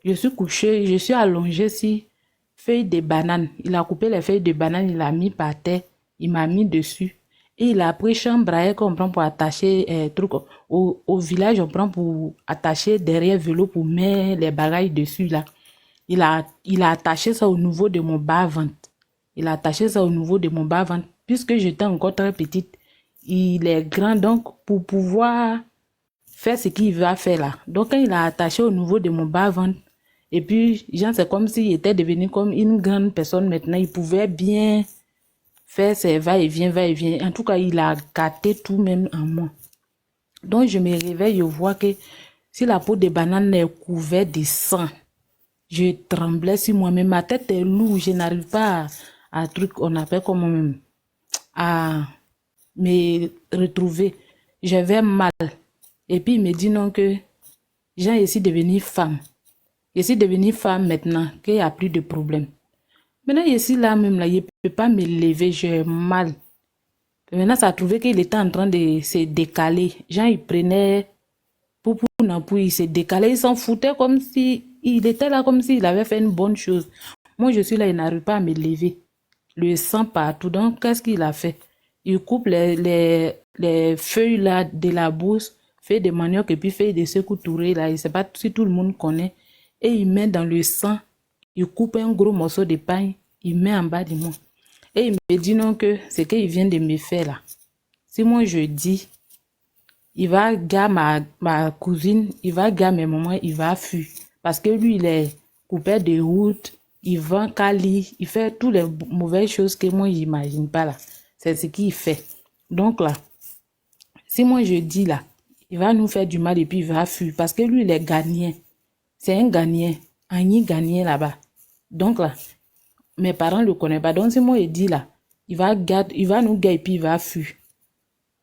je suis couchée, je suis allongée sur feuilles de banane. Il a coupé les feuilles de banane, il a mis par terre, il m'a mis dessus. Et il a pris chambre à elle qu'on prend pour attacher truc. Au village, on prend pour attacher derrière vélo pour mettre les bagages dessus là. Il a attaché ça au niveau de mon bas-ventre. Il a attaché ça au niveau de mon bas-ventre. Puisque j'étais encore très petite, il est grand donc pour pouvoir faire ce qu'il va faire là. Donc quand il a attaché au niveau de mon bas-ventre, et puis genre, c'est comme s'il était devenu comme une grande personne maintenant. Il pouvait bien faire ses va-et-vient, va-et-vient. En tout cas, il a gâté tout même en moi. Donc je me réveille, je vois que si la peau de banane est couverte de sang, je tremblais sur moi-même. Ma tête est lourde, je n'arrive pas à truc, on appelle comment à me retrouver. J'avais mal. Et puis il me dit non que j'ai essayé de devenir femme. Je suis devenue femme maintenant, qu'il n'y a plus de problème. Maintenant, je suis là même, là, je ne peux pas me lever, j'ai mal. Et maintenant, ça a trouvé qu'il était en train de se décaler. Jean, il prenait pour Nampou, il se décalait, il s'en foutait comme si, il était là comme s'il avait fait une bonne chose. Moi, je suis là, il n'arrive pas à me lever. Le sang partout. Donc, qu'est-ce qu'il a fait? Il coupe les feuilles là de la bourse, fait des maniocs et puis fait des secours tourés là. Je ne sais pas si tout le monde connaît. Et il met dans le sang, il coupe un gros morceau de pain, il met en bas de moi. Et il me dit non que ce qu'il vient de me faire là. Si moi je dis, il va gagner ma cousine, il va gagner mes mamans, il va fuir. Parce que lui, il est coupé de route, il vend Cali, il fait toutes les mauvaises choses que moi, j'imagine pas là. C'est ce qu'il fait. Donc là, si moi je dis là, il va nous faire du mal et puis il va fuir. Parce que lui, il est gagnant. C'est un gagnant. Un gagnant là-bas. Donc là, mes parents ne le connaissent pas. Donc si moi je dis là, il va nous gagner et puis il va fuir.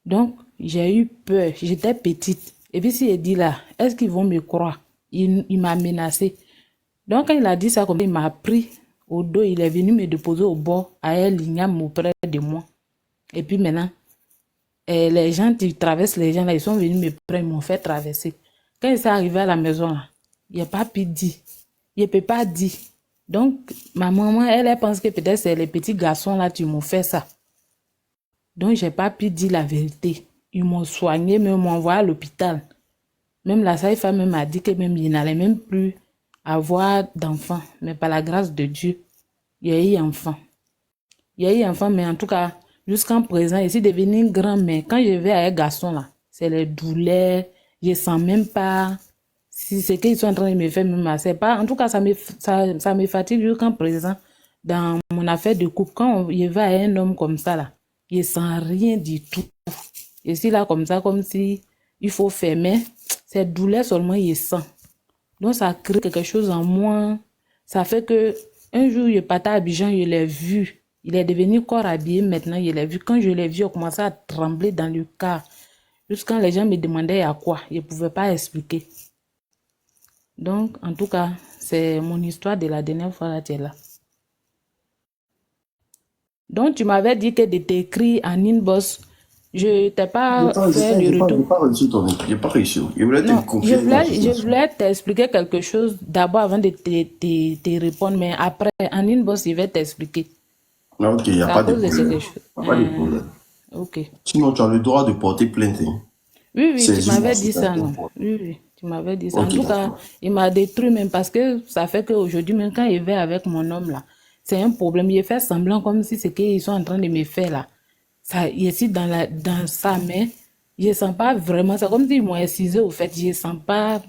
Donc, j'ai eu peur. J'étais petite. Et puis, s'il dit là, est-ce qu'ils vont me croire? Il m'a menacé. Donc, quand il a dit ça, comme il m'a pris au dos, il est venu me déposer au bord, à El Lignam, auprès de moi. Et puis maintenant, les gens qui traversent les gens là, ils sont venus me prendre, ils m'ont fait traverser. Quand il s'est arrivé à la maison là, il n'a pas pu dire. Il ne peut pas dire. Donc, ma maman, elle pense que peut-être c'est les petits garçons là qui m'ont fait ça. Donc, j'ai pas pu dire la vérité. Ils m'ont soigné, mais ils m'ont envoyé à l'hôpital. Même la sage-femme m'a dit que même il n'allait même plus avoir d'enfant. Mais par la grâce de Dieu, il y a eu enfant. Il y a eu enfant, mais en tout cas, jusqu'en présent, je suis devenue grand, mais quand je vais à un garçon là, c'est les douleurs, je sens même pas si ce qu'ils sont en train de me faire, même c'est pas. En tout cas, ça me fatigue jusqu'en présent dans mon affaire de couple. Quand je vais à un homme comme ça là, je sens rien du tout. Je suis là comme ça, comme si il faut fermer. Cette douleur seulement, je sens. Donc, ça crée quelque chose en moi. Ça fait que un jour, je partais à Abidjan, je l'ai vu. Il est devenu corps habillé maintenant, je l'ai vu. Quand je l'ai vu, je commençait à trembler dans le car. Jusqu'à quand les gens me demandaient à quoi. Je ne pouvais pas expliquer. Donc, en tout cas, c'est mon histoire de la dernière fois là, tu es là. Donc, tu m'avais dit que de t'écrire en inbox, je t'ai pas fait le retour. J'ai pas réussi ton écrit, j'ai pas réussi. Je voulais Non, te confirmer. je voulais t'expliquer quelque chose d'abord avant de te répondre, mais après, en inbox, je vais t'expliquer. Ok, il n'y a C'est à pas de cause de problème. quelque chose. Y a pas de problème. Ok. Sinon, tu as le droit de porter plainte. Hein. Oui, tu Saisis-moi m'avais si dit t'as ça, un non? problème. Oui, tu m'avais dit ça. En Ok, tout cas, d'accord. il m'a détruit même parce que ça fait qu'aujourd'hui, même quand il va avec mon homme là, c'est un problème. Il fait semblant comme si c'est qu'ils sont en train de me faire là. Ça, ici dans sa main, je sens pas vraiment, c'est comme s'ils m'ont excisé au fait, je sens pas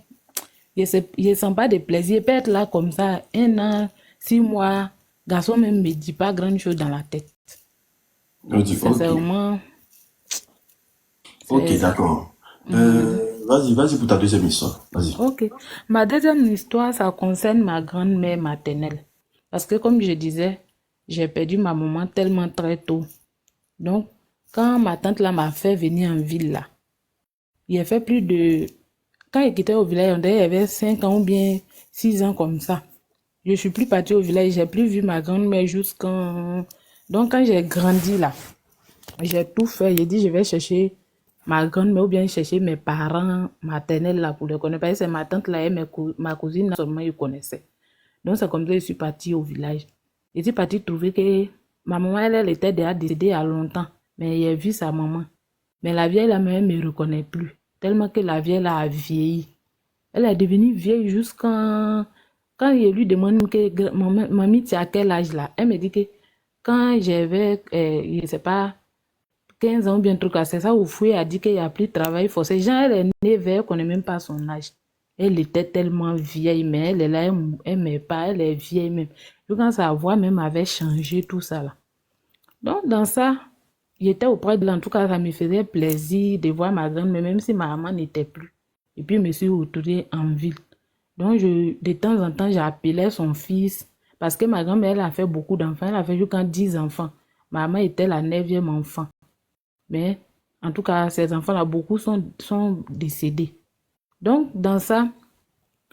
de plaisir. Il peut être là comme ça, 1 an, 6 mois, garçon même me dit pas grand chose dans la tête. Ok, Sincèrement, ok, c'est... d'accord. Vas-y pour ta deuxième histoire. Vas-y. Ok. Ma deuxième histoire, ça concerne ma grand-mère maternelle. Parce que comme je disais, j'ai perdu ma maman tellement très tôt. Donc, quand ma tante là m'a fait venir en ville là, il a fait plus de... Quand il quittait au village, on dirait qu'il y avait 5 ans ou bien 6 ans comme ça. Je suis plus partie au village, j'ai plus vu ma grand-mère jusqu'en... Donc, quand j'ai grandi là, j'ai tout fait. J'ai dit, je vais chercher ma grand-mère ou bien chercher mes parents maternels là pour les connaître. Parce que c'est ma tante là et ma cousine là seulement, ils connaissaient. Donc, c'est comme ça que je suis partie au village. Je suis partie trouver que ma maman, elle était déjà décédée il y a longtemps. mais il a vu sa maman. Mais la vieille là même ne me reconnaît plus, tellement que la vieille là a vieilli. Elle est devenue vieille jusqu'à quand il lui demande que mamie, tu as quel âge là? Elle me dit que quand j'avais, je ne sais pas, 15 ans, bien truc, c'est ça où Fouille a dit qu'il n'y a plus de travail forcé. Genre, elle est née vers, on connaît même pas son âge. Elle était tellement vieille, mais elle est là, elle m'aime pas, elle est vieille même. Donc, quand sa voix même avait changé, tout ça là. Donc, dans ça, j'étais auprès de elle. En tout cas, ça me faisait plaisir de voir ma grand-mère, même si ma maman n'était plus. Et puis, je me suis retrouvée en ville. Donc, de temps en temps, j'appelais son fils. Parce que ma grand-mère, elle a fait beaucoup d'enfants. Elle a fait jusqu'à 10 enfants. Ma maman était la 9e enfant. Mais, en tout cas, ces enfants-là, beaucoup sont décédés. Donc, dans ça,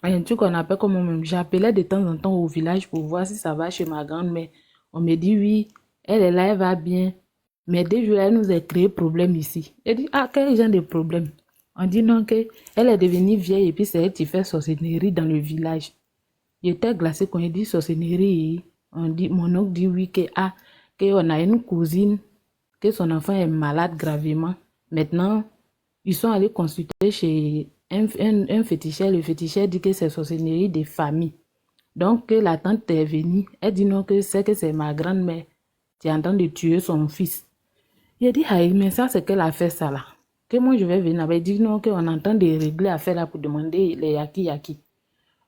un truc qu'on appelle comme moi-même, j'appelais de temps en temps au village pour voir si ça va chez ma grand-mère. On me dit oui, elle est là, elle va bien. Mais dès que elle nous a créé problème ici. Elle dit, ah, quel genre de problème? On dit non, qu'elle est devenue vieille et puis c'est elle qui fait sorcellerie dans le village. J'étais glacée quand il dit sorcellerie. On dit, mon oncle dit oui, qu'on a une cousine, que son enfant est malade gravement. Maintenant, ils sont allés consulter chez un féticheur. Le féticheur dit que c'est sorcellerie des familles. Donc, la tante est venue. Elle dit non, que c'est ma grand-mère qui est en train de tuer son fils. Il a dit, ah, mais ça, c'est qu'elle a fait ça là. Que moi, je vais venir. Il dit non, qu'on entend de régler affaire là pour demander les yaki.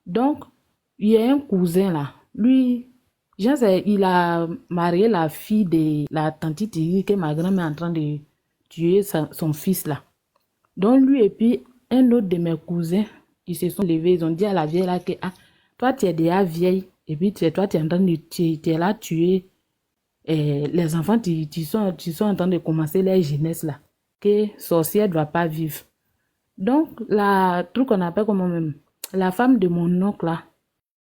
Donc, il y a un cousin là. Lui, il a marié la fille de la tante Thierry que ma grand-mère est en train de tuer son fils là. Donc, lui et puis un autre de mes cousins, ils se sont levés. Ils ont dit à la vieille là que, ah, toi, tu es déjà vieille. Et puis, toi, tu es en train de tu es là tuer. Et les enfants, tu sont en train de commencer leur jeunesse là, que sorcière ne doit pas vivre. Donc, la truc qu'on appelle comme même, la femme de mon oncle là,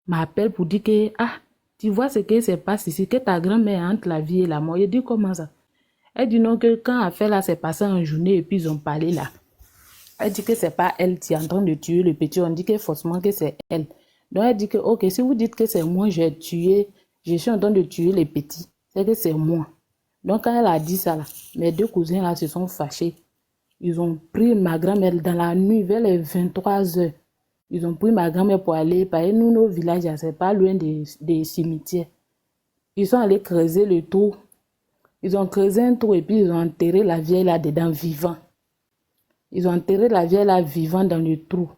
m'appelle pour dire que, ah, tu vois ce qui se passe ici, que ta grand-mère entre la vie et la mort. Je dis comment ça? Elle dit non, que quand elle fait là, c'est passé en journée et puis ils ont parlé là. Elle dit que c'est pas elle qui est en train de tuer le petit, on dit que forcément que c'est elle. Donc elle dit que, ok, si vous dites que c'est moi, je suis en train de tuer les petits. C'est que c'est moi. Donc, quand elle a dit ça, là, mes deux cousins là se sont fâchés. Ils ont pris ma grand-mère dans la nuit, vers les 23h. Ils ont pris ma grand-mère pour aller, parce que nous, nos villages, c'est pas loin des cimetières. Ils sont allés creuser le trou. Ils ont creusé un trou et puis ils ont enterré la vieille là-dedans vivant. Ils ont enterré la vieille là vivant dans le trou.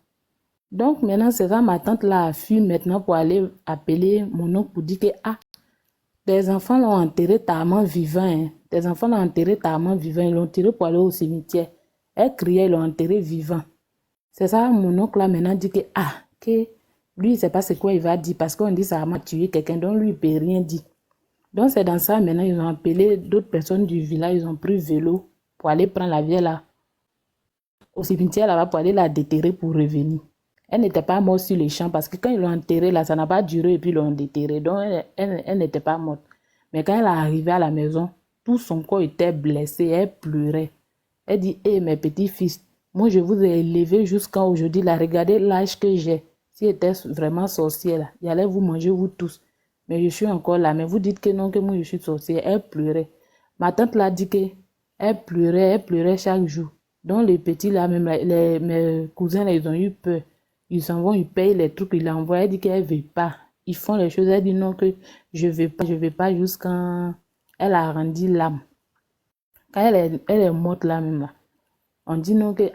Donc, maintenant, c'est ça, ma tante là a fui maintenant pour aller appeler mon oncle pour dire que, ah, des enfants l'ont enterré ta maman vivant. Hein. Des enfants l'ont enterré ta maman vivant. Ils l'ont tiré pour aller au cimetière. Elle criait, ils l'ont enterré vivant. C'est ça, mon oncle là maintenant dit que, ah, que lui, il ne sait pas ce quoi il va dire parce qu'on dit ça a tué quelqu'un, donc lui, il ne peut rien dire. Donc c'est dans ça, maintenant, ils ont appelé d'autres personnes du village, ils ont pris vélo pour aller prendre la vieille là au cimetière là-bas pour aller la déterrer pour revenir. Elle n'était pas morte sur les champs parce que quand ils l'ont enterrée là, ça n'a pas duré et puis ils l'ont déterrée. Donc elle n'était pas morte. Mais quand elle est arrivée à la maison, tout son corps était blessé, elle pleurait. Elle dit, hé mes petits-fils, moi je vous ai élevé jusqu'à aujourd'hui, là, regardez l'âge que j'ai. Si j'étais vraiment sorcière là, j'allais vous manger vous tous. Mais je suis encore là, mais vous dites que non, que moi je suis sorcière. Elle pleurait. Ma tante l'a dit que elle pleurait chaque jour. Donc les petits là, même mes cousins là, ils ont eu peur. Ils s'en vont, ils payent les trucs, ils l'envoient. Elle dit qu'elle ne veut pas. Ils font les choses. Elle dit non, que je ne veux pas jusqu'à... Elle a rendu l'âme. Quand elle est morte là même là, on dit non, que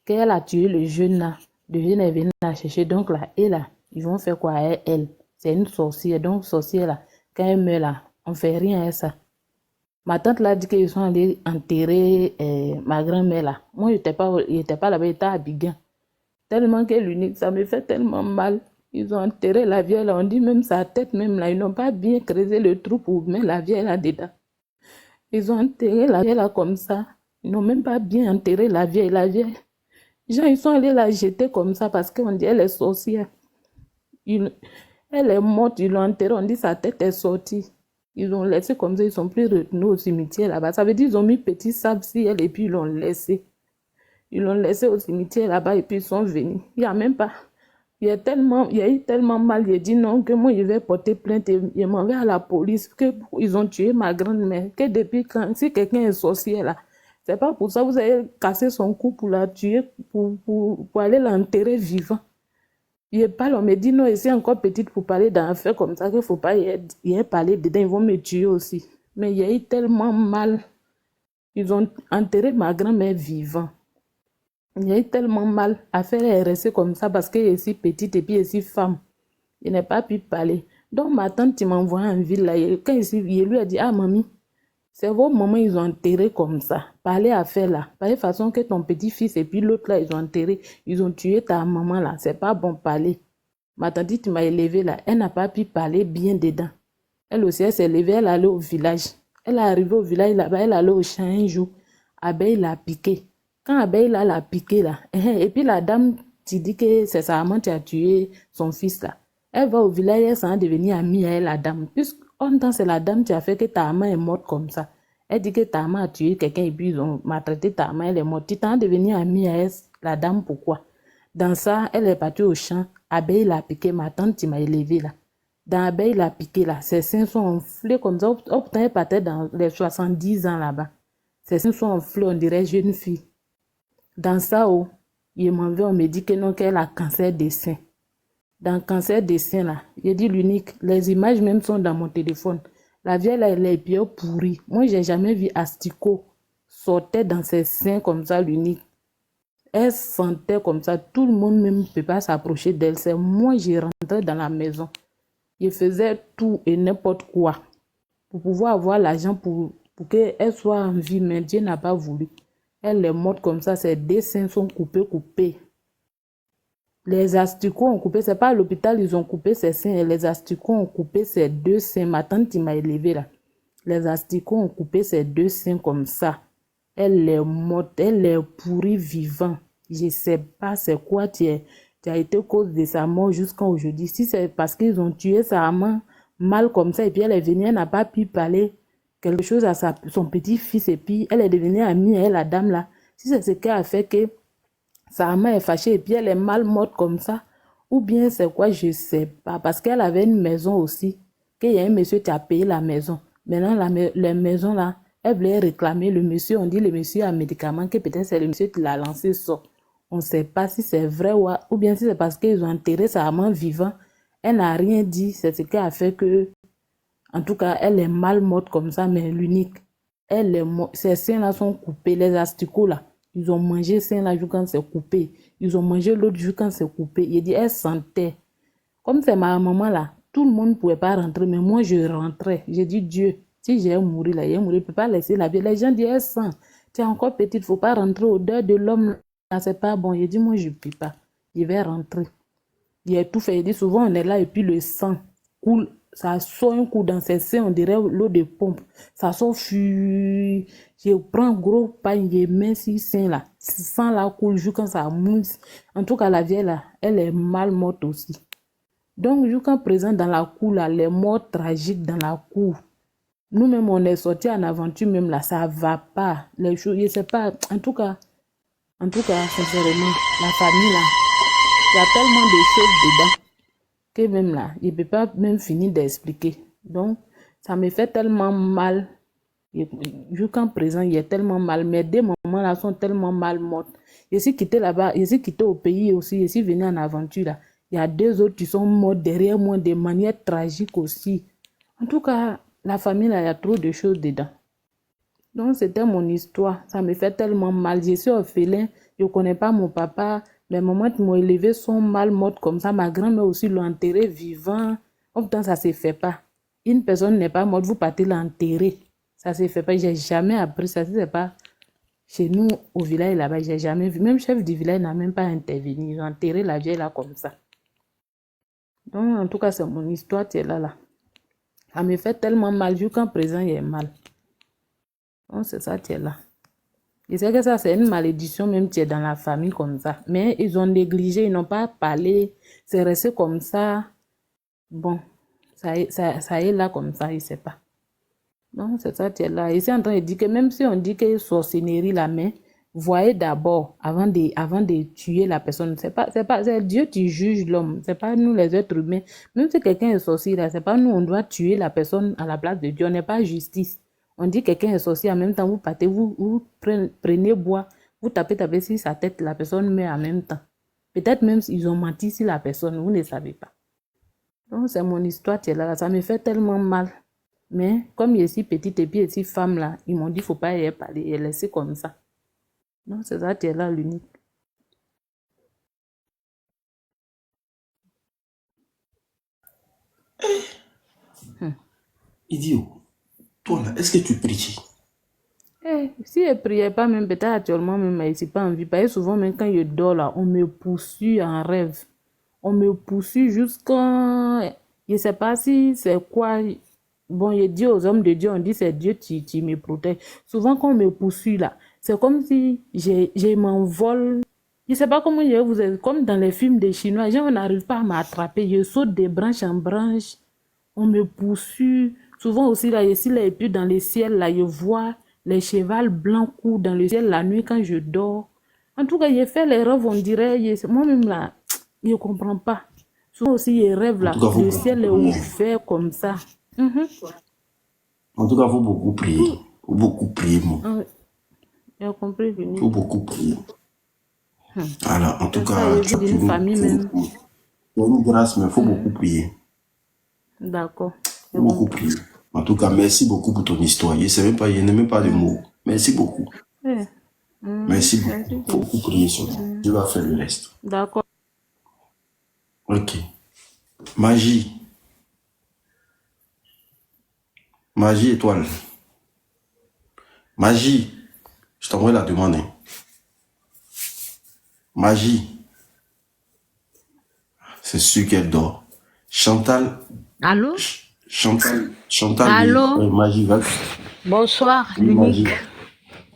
qu'elle a tué le jeune là. Le jeune est venu la chercher. Donc là, et là, ils vont faire quoi à elle? C'est une sorcière. Donc sorcière là, quand elle meurt là, on ne fait rien à ça. Ma tante l'a dit qu'ils sont allés enterrer ma grand-mère là. Moi, il n'était pas là-bas, il était à Biguin. Tellement qu'elle est unique, ça me fait tellement mal. Ils ont enterré la vieille là, on dit même sa tête même là, ils n'ont pas bien creusé le trou pour mettre la vieille là dedans. Ils ont enterré la vieille là comme ça. Ils n'ont même pas bien enterré la vieille. Genre, ils sont allés la jeter comme ça parce qu'on dit elle est sorcière. Elle est morte, ils l'ont enterrée, on dit sa tête est sortie. Ils l'ont laissé comme ça, ils sont plus retenus au cimetière là-bas. Ça veut dire qu'ils ont mis petit sable sur elle et puis ils l'ont laissé. Ils l'ont laissé au cimetière là-bas et puis ils sont venus. Il n'y a même pas Il y a eu tellement mal. J'ai dit non, que moi je vais porter plainte et je m'en vais à la police. Que ils ont tué ma grand-mère. Que depuis quand, si quelqu'un est sorcier là, c'est pas pour ça que vous avez cassé son cou pour la tuer, pour aller l'enterrer vivant. Je parle, on me dit non, je suis encore petite pour parler d'un affaire comme ça qu'il ne faut pas y ait parlé dedans, ils vont me tuer aussi. Mais il y a eu tellement mal. Ils ont enterré ma grand-mère vivant. Il y a eu tellement mal. L'affaire est restée comme ça parce que je suis petite et puis je suis femme. Je n'ai pas pu parler. Donc ma tante m'a envoyé en ville là. Quand je lui ai dit, ah mamie, c'est vos mamans, ils ont enterré comme ça. Parlez à faire là. Par la façon que ton petit-fils et puis l'autre là, ils ont enterré. Ils ont tué ta maman là. C'est pas bon parler. Ma tante m'a élevée là. Elle n'a pas pu parler bien dedans. Elle aussi, elle s'est levée, elle allait au village. Elle est arrivée au village là-bas, elle allait au champ un jour. Abeille l'a piqué. Quand Abeille l'a piqué là, et puis la dame tu dis que c'est sa maman qui a tué son fils là. Elle va au village, elle s'en devenir amie à elle, la dame. Puisqu'en temps, c'est la dame qui a fait que ta maman est morte comme ça. Elle dit que ta maman a tué quelqu'un et puis ils ont maltraité ta maman, elle est morte. Tu t'en devenir amie à elle, la dame, pourquoi? Dans ça, elle est partie au champ. Abeille l'a piqué, ma tante qui m'a élevée là. Dans Abeille l'a piqué là, ses seins sont enflés comme ça. Pourtant, elle partait dans les 70 ans là-bas. Ses seins sont enflés, on dirait jeune fille. Dans ça, oh, il m'en veut, on me dit que non, qu'elle a cancer des seins. Dans le cancer des seins, là, j'ai dit l'unique, les images même sont dans mon téléphone. La vieille, là, elle est bien pourrie. Moi, j'ai jamais vu asticot sortait dans ses seins comme ça, l'unique. Elle sentait comme ça, tout le monde même ne peut pas s'approcher d'elle. C'est moi, j'ai rentré dans la maison. Je faisais tout et n'importe quoi pour pouvoir avoir l'argent pour qu'elle soit en vie, mais Dieu n'a pas voulu. Elle est morte comme ça, ses deux seins sont coupés. Les asticots ont coupé, c'est pas à l'hôpital, ils ont coupé ses seins, les asticots ont coupé ses deux seins. Ma tante qui m'a élevée là. Les asticots ont coupé ses deux seins comme ça. Elle est morte, elle est pourrie vivant. Je sais pas c'est quoi qui a été cause de sa mort jusqu'à aujourd'hui. Si c'est parce qu'ils ont tué sa maman mal comme ça et puis elle est venue, elle n'a pas pu parler quelque chose à son petit-fils et puis elle est devenue amie à elle, la dame là. Si c'est ce qui a fait que sa maman est fâchée et puis elle est mal morte comme ça, ou bien c'est quoi, je sais pas. Parce qu'elle avait une maison aussi, qu'il y a un monsieur qui a payé la maison. Maintenant, la maison là, elle voulait réclamer le monsieur. On dit le monsieur a un médicament, que peut-être c'est le monsieur qui l'a lancé ça. On ne sait pas si c'est vrai ou bien si c'est parce qu'ils ont enterré sa maman vivant. Elle n'a rien dit. C'est ce qui a fait que, en tout cas, elle est mal morte comme ça, mais l'unique. Elle est morte. Ses seins là sont coupés. Les asticots là, ils ont mangé seins là quand c'est coupé. Ils ont mangé l'autre jour quand c'est coupé. Il dit, elle sentait. Comme c'est ma maman là, tout le monde ne pouvait pas rentrer, mais moi je rentrais. J'ai dit, Dieu, si j'ai mouru là, je ne peux pas laisser la vie. Les gens disent, elle sent. Tu es encore petite, il ne faut pas rentrer au deuil de l'homme. Là, c'est pas bon. J'ai dit, moi je ne peux pas. Je vais rentrer. Il a tout fait. Il dit, souvent on est là et puis le sang coule. Ça sort un coup dans ses seins, on dirait l'eau de pompe. Ça sort Je prends un gros pain, je mets sur sein là. Ce sang là coule jusqu'à ça mousse. En tout cas, la vieille là, elle est mal morte aussi. Donc, jusqu'à présent, dans la cour, là, les morts tragiques dans la cour. Nous-mêmes, on est sortis en aventure, même là, ça va pas. Les choses, je sais pas. En tout cas, sincèrement, la famille, là, il y a tellement de choses dedans que même là, il ne peut pas même finir d'expliquer. Donc, ça me fait tellement mal. Jusqu'à présent, il y a tellement mal. Mes deux mamans là sont tellement mal mortes. Je suis quitté là-bas, je suis quitté au pays aussi, je suis venu en aventure là. Il y a deux autres qui sont morts derrière moi de manière tragique aussi. En tout cas, la famille là, il y a trop de choses dedans. Donc, c'était mon histoire. Ça me fait tellement mal. Je suis orphelin, je ne connais pas mon papa. Mes mamans qui m'ont élevé sont mal mortes comme ça. Ma grand-mère aussi l'a enterré vivant. En même temps, ça ne se fait pas. Une personne n'est pas morte, vous partez l'enterrer. Ça ne se fait pas. Je n'ai jamais appris ça. C'est pas chez nous, au village là-bas, je n'ai jamais vu. Même le chef du village n'a même pas intervenu. Ils ont enterré la vieille là comme ça. Donc, en tout cas, c'est mon histoire qui est là. Ça me fait tellement mal. Jusqu'à présent, il est mal. Donc, c'est ça qui est là. Je sais que ça, c'est une malédiction même qui est dans la famille comme ça. Mais ils ont négligé, ils n'ont pas parlé. C'est resté comme ça. Bon, ça est là comme ça, il ne sait pas. Donc, c'est ça qui est là. Ici, en train de dire que même si on dit que sorcellerie là, mais voyez d'abord avant de tuer la personne. C'est Dieu qui juge l'homme. C'est pas nous les êtres humains. Même si quelqu'un est sorcier là, c'est pas nous on doit tuer la personne à la place de Dieu. On n'est pas justice. On dit quelqu'un est sorcier en même temps vous partez, vous prenez bois, vous tapez sur sa tête, la personne meurt en même temps. Peut-être même s'ils ont menti sur la personne, vous ne savez pas. Donc c'est mon histoire qui est là. Ça me fait tellement mal. Mais comme je suis petite et puis je suis femme là, ils m'ont dit faut pas y parler et laisser comme ça. Donc c'est ça qui est là l'unique. Idiot. Toi là, est-ce que tu pries? Si je ne priais pas, même peut-être actuellement, même, je ne suis pas en vie. Parce que souvent, même quand je dors là, on me poursuit en rêve. On me poursuit jusqu'à... Je ne sais pas si c'est quoi. Bon, je dis aux hommes de Dieu, on dit c'est Dieu qui me protège. Souvent, quand on me poursuit là, c'est comme si je m'envole. Je ne sais pas comment je vous ai... Comme dans les films des Chinois, on n'arrive pas à m'attraper. Je saute de branche en branche. On me poursuit. Souvent aussi, là, ici, là, et puis dans le ciel, là, je vois les chevals blancs courent dans le ciel la nuit quand je dors. En tout cas, j'ai fait les rêves, on dirait, moi-même, là, je ne comprends pas. Souvent aussi, les rêves, En là, tout cas, le ciel est ouvert comme ça. En tout cas, faut beaucoup prier. Faut beaucoup prier, moi. J'ai compris, Vini. Faut beaucoup prier. Alors, en tout C'est ça, cas, je vis d'une famille même. une grâce, mais faut beaucoup prier. D'accord. Faut beaucoup prier. En tout cas, merci beaucoup pour ton histoire. Je n'ai même pas de mots. Merci beaucoup. Merci beaucoup. Faut beaucoup prier sur toi. Je vais faire le reste. D'accord. Ok. Magie. Magie étoile. Magie. Je t'envoie la demande. Hein. Magie. C'est sûr qu'elle dort. Chantal. Allô? Chantal. Allô? Oui, Magie, va. Bonsoir, Oui, Magie. Unique.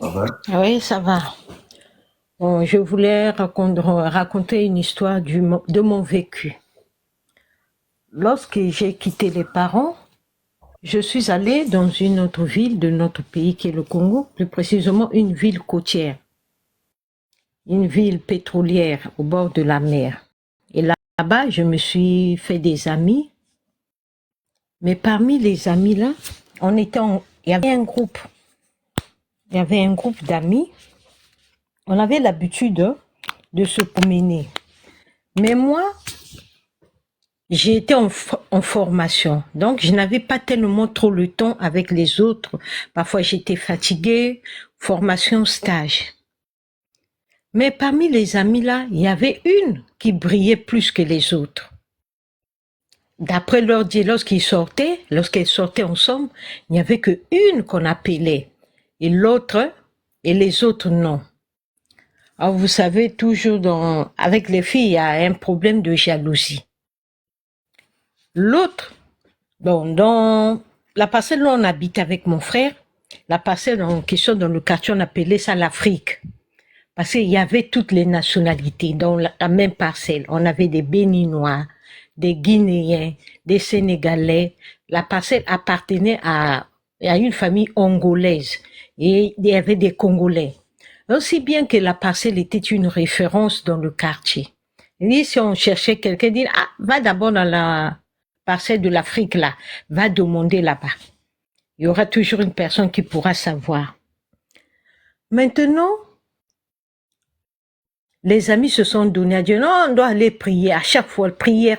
Ça va? Oui, ça va. Bon, je voulais raconter une histoire de mon vécu. Lorsque j'ai quitté les parents, je suis allée dans une autre ville de notre pays qui est le Congo, plus précisément une ville côtière, une ville pétrolière au bord de la mer. Et là-bas, je me suis fait des amis. Mais parmi les amis là, il y avait un groupe. Il y avait un groupe d'amis. On avait l'habitude de se promener. Mais moi, j'ai été en formation. Donc, je n'avais pas tellement trop le temps avec les autres. Parfois, j'étais fatiguée. Formation, stage. Mais parmi les amis là, il y avait une qui brillait plus que les autres. D'après leur dire, lorsqu'elles sortaient ensemble, il n'y avait qu'une qu'on appelait. Et l'autre, et les autres non. Alors vous savez, toujours avec les filles, il y a un problème de jalousie. L'autre, dans la parcelle où on habite avec mon frère, la parcelle en question dans le quartier, on appelait ça l'Afrique. Parce qu'il y avait toutes les nationalités dans la même parcelle. On avait des Béninois, des Guinéens, des Sénégalais. La parcelle appartenait à une famille angolaise et il y avait des Congolais. Aussi bien que la parcelle était une référence dans le quartier. Et si on cherchait quelqu'un, dit va d'abord dans la parcelle de l'Afrique là, va demander là-bas. Il y aura toujours une personne qui pourra savoir. Maintenant, les amis se sont donnés à Dieu. Non, on doit aller prier à chaque fois, prière.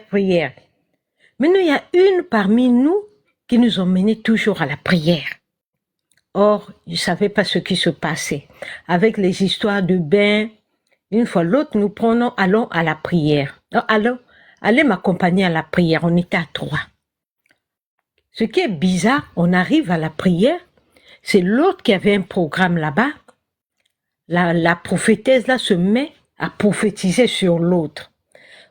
Maintenant, il y a une parmi nous qui nous emmenait toujours à la prière. Or, je ne savais pas ce qui se passait. Avec les histoires de bain, une fois l'autre, allons à la prière. Allez m'accompagner à la prière. On était à 3. Ce qui est bizarre, on arrive à la prière, c'est l'autre qui avait un programme là-bas. La prophétesse là se met à prophétiser sur l'autre.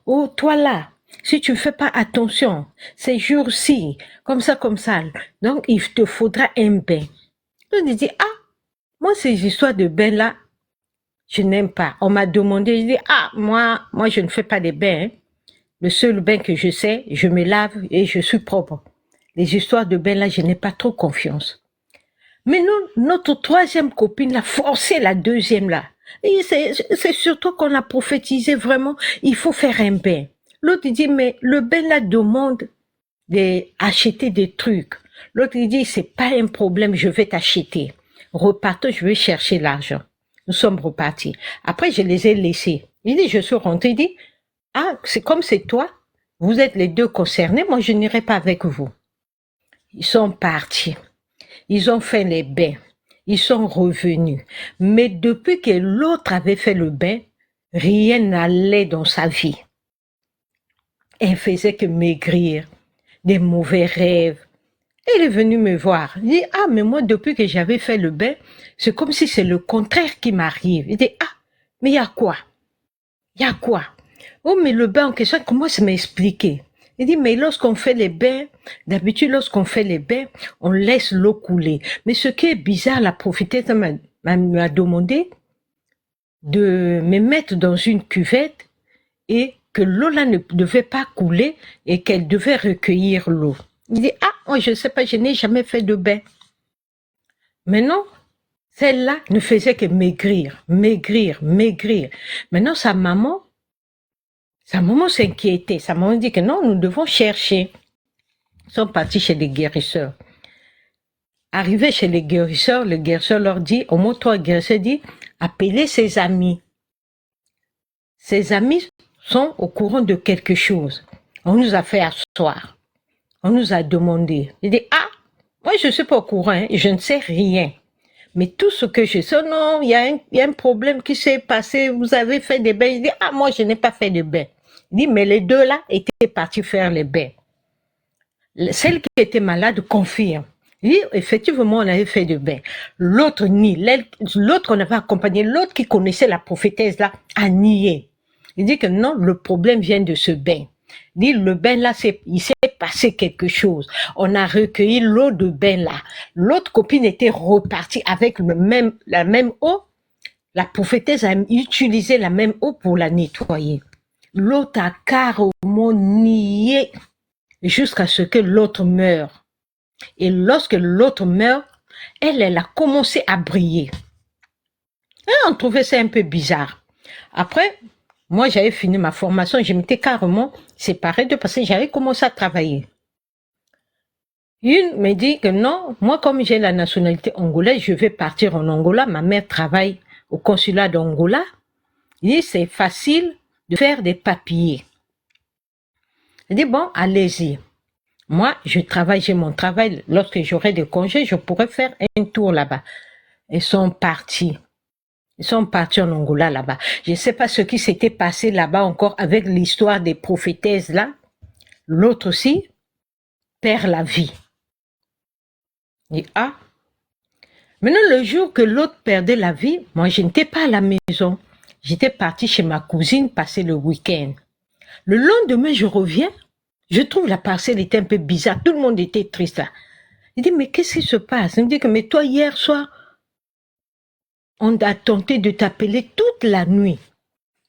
Oh, toi là, si tu ne fais pas attention, ces jours-ci, comme ça, donc il te faudra un bain. On dit, moi ces histoires de bain là, je n'aime pas. On m'a demandé, je dis, moi je ne fais pas de bain. Hein. Le seul bain que je sais, je me lave et je suis propre. Les histoires de bain là, je n'ai pas trop confiance. Mais nous, notre troisième copine l'a forcé la deuxième là. Et c'est sur toi qu'on a prophétisé vraiment, il faut faire un bain. L'autre il dit, mais le bain là demande d'acheter des trucs. L'autre il dit, c'est pas un problème, je vais t'acheter. Repartons, je vais chercher l'argent. Nous sommes repartis. Après, je les ai laissés. Il dit, je suis rentré, il dit, ah, c'est comme c'est toi, vous êtes les deux concernés, moi je n'irai pas avec vous. Ils sont partis. Ils ont fait les bains. Ils sont revenus. Mais depuis que l'autre avait fait le bain, rien n'allait dans sa vie. Elle faisait que maigrir, des mauvais rêves. Elle est venue me voir. Elle dit, ah, mais moi, depuis que j'avais fait le bain, c'est comme si c'est le contraire qui m'arrive. Elle dit, ah, mais il y a quoi? Il y a quoi? Oh, mais le bain en question, comment ça m'expliquer? Il dit, mais lorsqu'on fait les bains, d'habitude, lorsqu'on fait les bains, on laisse l'eau couler. Mais ce qui est bizarre, la prophétesse m'a demandé de me mettre dans une cuvette et que l'eau là ne devait pas couler et qu'elle devait recueillir l'eau. Il dit, ah, moi, je ne sais pas, je n'ai jamais fait de bain. Mais non, celle-là ne faisait que maigrir, maigrir, maigrir. Maintenant, sa maman s'inquiétait. Sa maman dit que non, nous devons chercher. Ils sont partis chez les guérisseurs. Arrivés chez les guérisseurs, le guérisseur leur dit, au moins toi, le guérisseur dit, appelez ses amis. Ses amis sont au courant de quelque chose. On nous a fait asseoir. On nous a demandé. Il dit, ah, moi je ne suis pas au courant, hein, je ne sais rien. Mais tout ce que je sais, non, il y a un problème qui s'est passé, vous avez fait des bains. Il dit, ah, moi je n'ai pas fait de bains. Il dit, mais les deux là étaient partis faire les bains. Celle qui était malade confirme. Il dit, effectivement, on avait fait de bains. L'autre nie. L'autre qu'on avait accompagné, l'autre qui connaissait la prophétesse là, a nié. Il dit que non, le problème vient de ce bain. Il dit, le bain là, il s'est passé quelque chose. On a recueilli l'eau de bain là. L'autre copine était repartie avec la même eau. La prophétesse a utilisé la même eau pour la nettoyer. L'autre a carrément nié jusqu'à ce que l'autre meure. Et lorsque l'autre meurt, elle a commencé à briller. Et on trouvait ça un peu bizarre. Après, moi, j'avais fini ma formation, je m'étais carrément séparée d'eux parce que j'avais commencé à travailler. Une me dit que non, moi, comme j'ai la nationalité angolaise, je vais partir en Angola. Ma mère travaille au consulat d'Angola. Il dit, c'est facile de faire des papiers. Elle dit, bon, allez-y. Moi, j'ai mon travail. Lorsque j'aurai des congés, je pourrais faire un tour là-bas. Ils sont partis. Ils sont partis en Angola là-bas. Je ne sais pas ce qui s'était passé là-bas encore avec l'histoire des prophétesses là. L'autre aussi perd la vie. Et ah, maintenant le jour que l'autre perdait la vie, moi je n'étais pas à la maison. J'étais partie chez ma cousine passer le week-end. Le lendemain, je reviens. Je trouve la parcelle était un peu bizarre. Tout le monde était triste là. Il dit, mais qu'est-ce qui se passe? Il me dit que, mais toi, hier soir, on a tenté de t'appeler toute la nuit.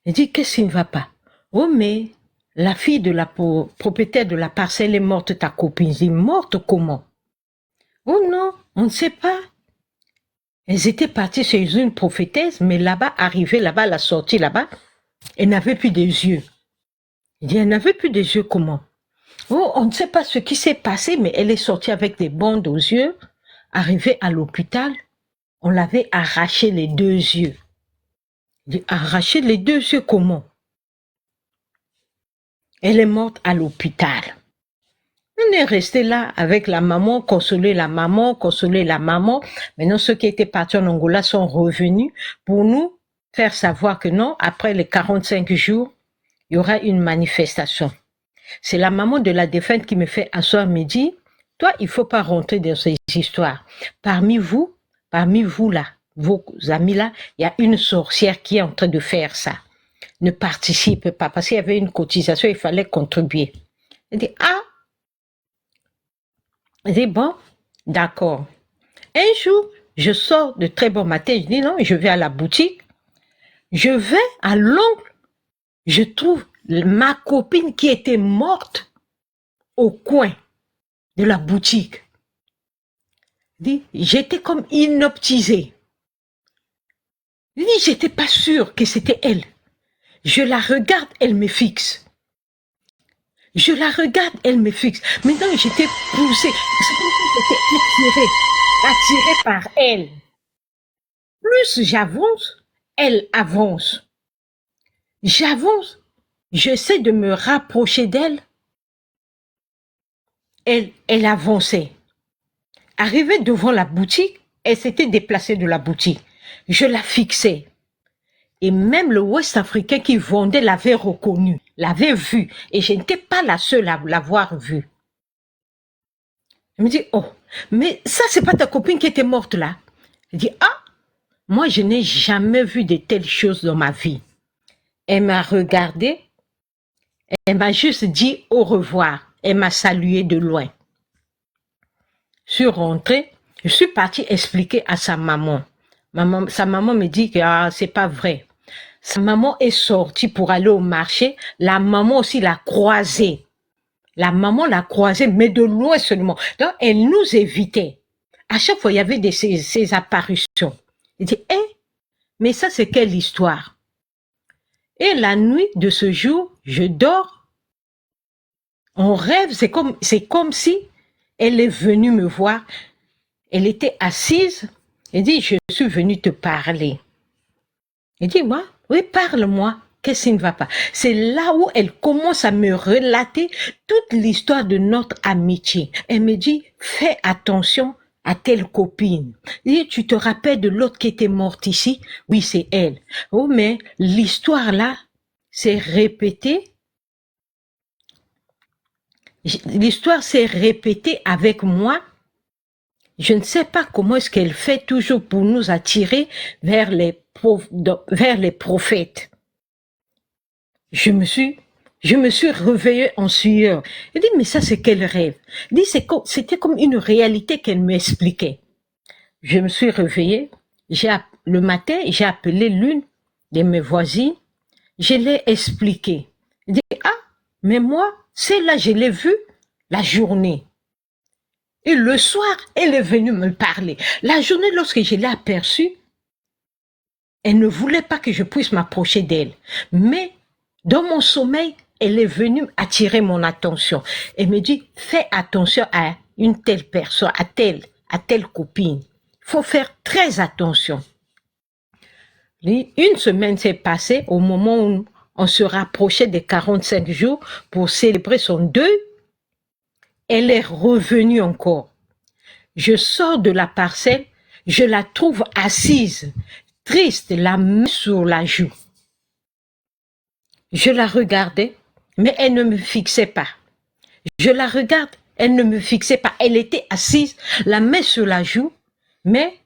Il dit, qu'est-ce qui ne va pas? Oh, mais la fille de la propriétaire de la parcelle est morte, ta copine. Il dit, morte comment? Oh non, on ne sait pas. Elles étaient parties chez une prophétesse, mais là-bas, arrivée là-bas, la sortie là-bas, elle n'avait plus des yeux. Il dit, elle n'avait plus des yeux comment? Oh, on ne sait pas ce qui s'est passé, mais elle est sortie avec des bandes aux yeux. Arrivée à l'hôpital, on l'avait arraché les deux yeux. Il dit, arraché les deux yeux comment? Elle est morte à l'hôpital. On est resté là avec la maman, consoler la maman, consoler la maman. Maintenant, ceux qui étaient partis en Angola sont revenus pour nous faire savoir que non, après les 45 jours, il y aura une manifestation. C'est la maman de la défunte qui me fait asseoir, me dit, toi, il faut pas rentrer dans ces histoires. Parmi vous là, vos amis là, il y a une sorcière qui est en train de faire ça. Ne participe pas, parce qu'il y avait une cotisation, il fallait contribuer. Elle dit, ah, elle dit, bon, d'accord. Un jour, je sors de très bon matin, je dis, non, je vais à la boutique, je vais à l'ongle, je trouve ma copine qui était morte au coin de la boutique. J'étais comme hypnotisée. Il dit, j'étais pas sûre que c'était elle. Je la regarde, elle me fixe. Je la regarde, elle me fixe. Maintenant, j'étais poussée. C'est comme si j'étais attirée par elle. Plus j'avance, elle avance. J'avance, j'essaie de me rapprocher d'elle. Elle avançait. Arrivée devant la boutique, elle s'était déplacée de la boutique. Je la fixais. Et même le Ouest africain qui vendait l'avait reconnue, l'avait vue. Et je n'étais pas la seule à l'avoir vue. Elle me dit, oh, mais ça, c'est pas ta copine qui était morte là. Elle dit, ah, moi, je n'ai jamais vu de telles choses dans ma vie. Elle m'a regardé, elle m'a juste dit au revoir. Elle m'a salué de loin. Je suis rentrée, je suis partie expliquer à sa maman. Sa maman me dit que c'est pas vrai. Sa maman est sortie pour aller au marché. La maman aussi l'a croisée. La maman l'a croisée, mais de loin seulement. Donc, elle nous évitait. À chaque fois, il y avait ces apparitions. Il dit, mais ça, c'est quelle histoire? Et la nuit de ce jour, je dors. On rêve, c'est comme si elle est venue me voir. Elle était assise. Elle dit, je suis venue te parler. Elle dit, moi, oui, parle-moi. Qu'est-ce qui ne va pas? C'est là où elle commence à me relater toute l'histoire de notre amitié. Elle me dit, fais attention à telle copine. Elle dit, tu te rappelles de l'autre qui était morte ici? Oui, c'est elle. Oh, mais l'histoire là, s'est répétée. L'histoire s'est répétée avec moi. Je ne sais pas comment est-ce qu'elle fait toujours pour nous attirer vers les prophètes. Je me suis réveillée en sueur. Elle dit, mais ça, c'est quel rêve? Elle dit, c'était comme une réalité qu'elle m'expliquait. Je me suis réveillée. Le matin, j'ai appelé l'une de mes voisines. Je l'ai expliqué. Elle dit, ah, mais moi, celle-là, je l'ai vue la journée. Et le soir, elle est venue me parler. La journée, lorsque je l'ai aperçue, elle ne voulait pas que je puisse m'approcher d'elle. Mais dans mon sommeil, elle est venue attirer mon attention. Elle me dit, fais attention à une telle personne, à telle copine. Il faut faire très attention. Une semaine s'est passée au moment où on se rapprochait des 45 jours pour célébrer son deuil. Elle est revenue encore. Je sors de la parcelle, je la trouve assise, triste, la main sur la joue. Je la regardais, mais elle ne me fixait pas. Je la regarde, elle ne me fixait pas. Elle était assise, la main sur la joue, mais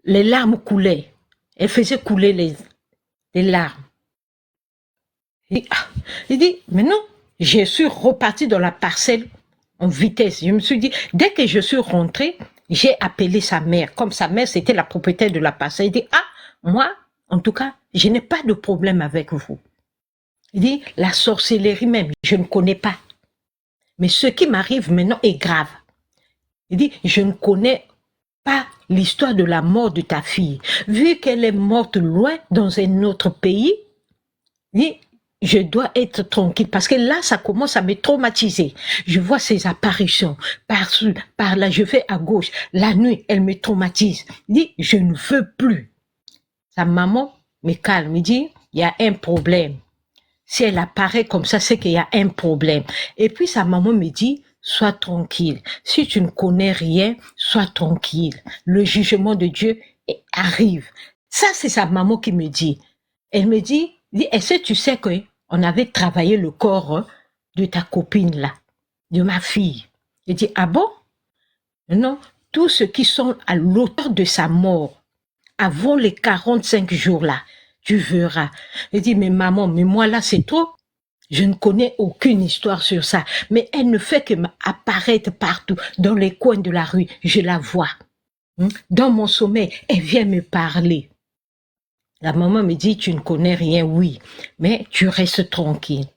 les larmes coulaient. Elle faisait couler les larmes. Il dit, mais non, je suis repartie dans la parcelle en vitesse. Je me suis dit, dès que je suis rentrée, j'ai appelé sa mère. Comme sa mère, c'était la propriétaire de la parcelle. Il dit, ah, moi, en tout cas, je n'ai pas de problème avec vous. Il dit, la sorcellerie même, je ne connais pas. Mais ce qui m'arrive maintenant est grave. Il dit, je ne connais pas l'histoire de la mort de ta fille. Vu qu'elle est morte loin dans un autre pays, il dit, je dois être tranquille parce que là, ça commence à me traumatiser. Je vois ces apparitions par là, je vais à gauche. La nuit, elle me traumatise. Il dit, je ne veux plus. Sa maman me calme. Il dit, il y a un problème. Si elle apparaît comme ça, c'est qu'il y a un problème. Et puis sa maman me dit, sois tranquille. Si tu ne connais rien, sois tranquille. Le jugement de Dieu arrive. Ça, c'est sa maman qui me dit. Elle me dit, est-ce que tu sais qu'on avait travaillé le corps de ta copine là, de ma fille? Je dis, ah bon? Non, tous ceux qui sont à l'auteur de sa mort, avant les 45 jours là, tu verras. Je dis, mais maman, mais moi là c'est trop. Je ne connais aucune histoire sur ça, mais elle ne fait que apparaître partout, dans les coins de la rue, je la vois. Dans mon sommeil, elle vient me parler. La maman me dit, tu ne connais rien, oui, mais tu restes tranquille.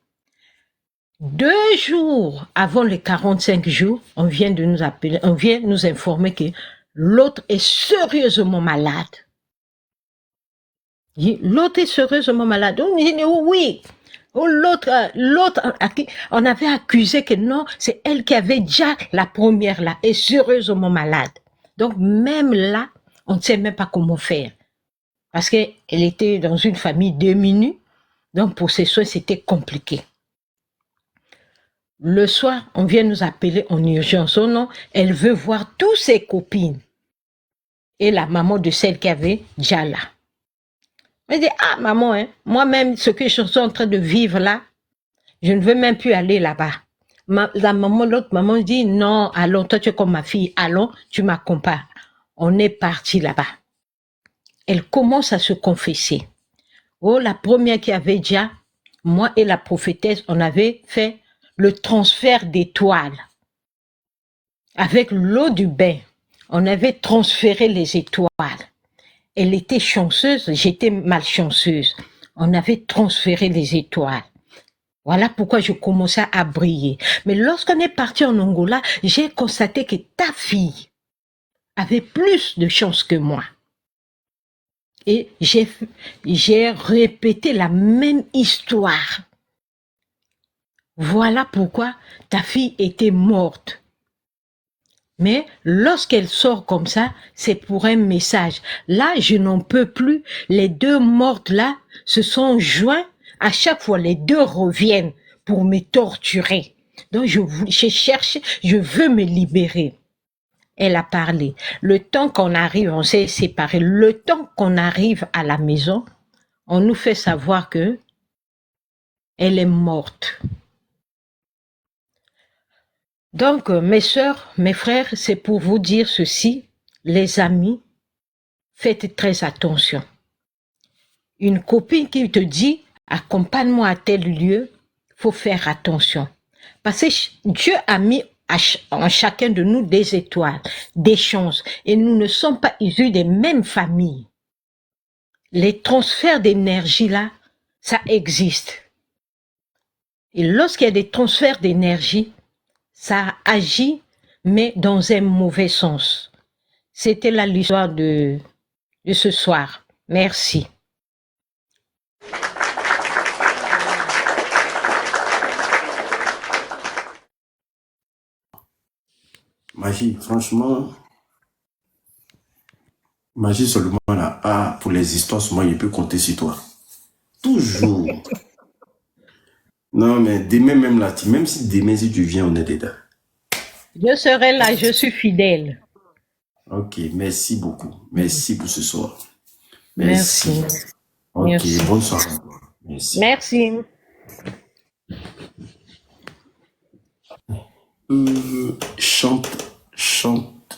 2 jours avant les 45 jours, on vient de nous appeler, on vient nous informer que l'autre est sérieusement malade. L'autre est sérieusement malade. On dit oui. L'autre, on avait accusé que non, c'est elle qui avait déjà la première là, est sérieusement malade. Donc même là, on ne sait même pas comment faire. Parce qu'elle était dans une famille diminuée, donc pour ses soins, c'était compliqué. Le soir, on vient nous appeler en urgence. Oh non, elle veut voir tous ses copines. Et la maman de celle qui avait déjà là. Elle dit, ah maman, hein, moi-même, ce que je suis en train de vivre là, je ne veux même plus aller là-bas. L'autre maman dit, non, allons, toi tu es comme ma fille, allons, tu m'accompagnes. On est parti là-bas. Elle commence à se confesser. Oh, la première qui avait déjà, moi et la prophétesse, on avait fait le transfert d'étoiles. Avec l'eau du bain, on avait transféré les étoiles. Elle était chanceuse, j'étais malchanceuse. On avait transféré les étoiles. Voilà pourquoi je commençais à briller. Mais lorsqu'on est parti en Angola, j'ai constaté que ta fille avait plus de chance que moi. Et j'ai répété la même histoire. Voilà pourquoi ta fille était morte. Mais lorsqu'elle sort comme ça, c'est pour un message. Là, je n'en peux plus. Les deux mortes là se sont joints. À chaque fois, les deux reviennent pour me torturer. Donc, je cherche, je veux me libérer. Elle a parlé. Le temps qu'on arrive, on s'est séparés. Le temps qu'on arrive à la maison, on nous fait savoir que elle est morte. Donc, mes sœurs, mes frères, c'est pour vous dire ceci, les amis, faites très attention. Une copine qui te dit, accompagne-moi à tel lieu, faut faire attention. Parce que Dieu a mis en chacun de nous des étoiles, des chances, et nous ne sommes pas issus des mêmes familles. Les transferts d'énergie là, ça existe. Et lorsqu'il y a des transferts d'énergie, ça agit, mais dans un mauvais sens. C'était là l'histoire de ce soir. Merci. Magie, franchement, Magie seulement là, pour les histoires, moi, il peut compter sur toi. Toujours. Non, mais demain même là, même si demain, si tu viens, on est dedans. Je serai là, je suis fidèle. Ok, merci beaucoup. Merci pour ce soir. Merci. Ok, Merci. bonne soirée. Merci. Merci.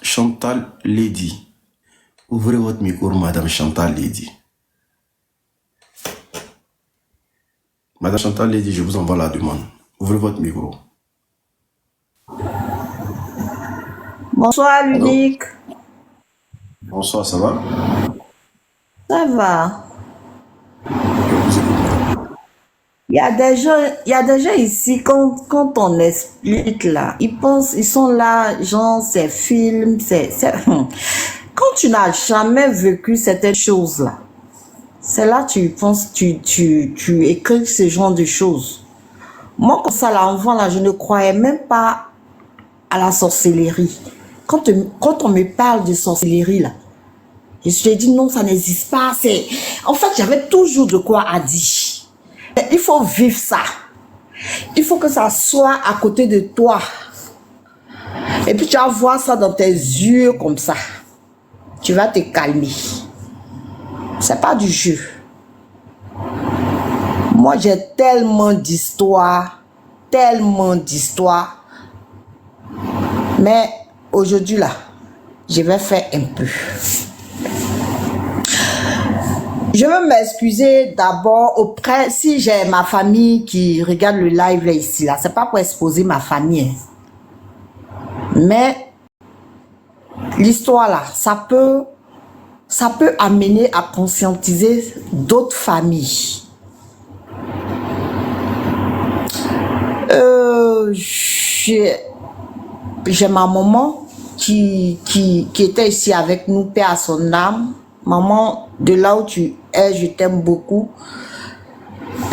Chantal Lady. Ouvrez votre micro, Madame Chantal Lady. Madame Chantal Lady, je vous envoie la demande. Ouvrez votre micro. Bonsoir, Ludic. Bonsoir, ça va? Ça va. Je vous écoute. Il y a des gens ici, quand on explique là, ils sont là, genre, c'est film, Quand tu n'as jamais vécu certaines choses-là, c'est là que tu penses, tu écris ce genre de choses. Moi, comme ça, là, enfant, là, je ne croyais même pas à la sorcellerie. Quand on me parle de sorcellerie, là, je te dis non, ça n'existe pas. En fait, j'avais toujours de quoi à dire. Il faut vivre ça. Il faut que ça soit à côté de toi. Et puis tu vas voir ça dans tes yeux comme ça. Tu vas te calmer. C'est pas du jeu. Moi, j'ai tellement d'histoires. Mais aujourd'hui, là, je vais faire un peu. Je veux m'excuser d'abord auprès, si j'ai ma famille qui regarde le live là ici, là, c'est pas pour exposer ma famille. Mais l'histoire là, ça peut amener à conscientiser d'autres familles. J'ai ma maman qui était ici avec nous, paix à son âme. Maman, de là où tu je t'aime beaucoup.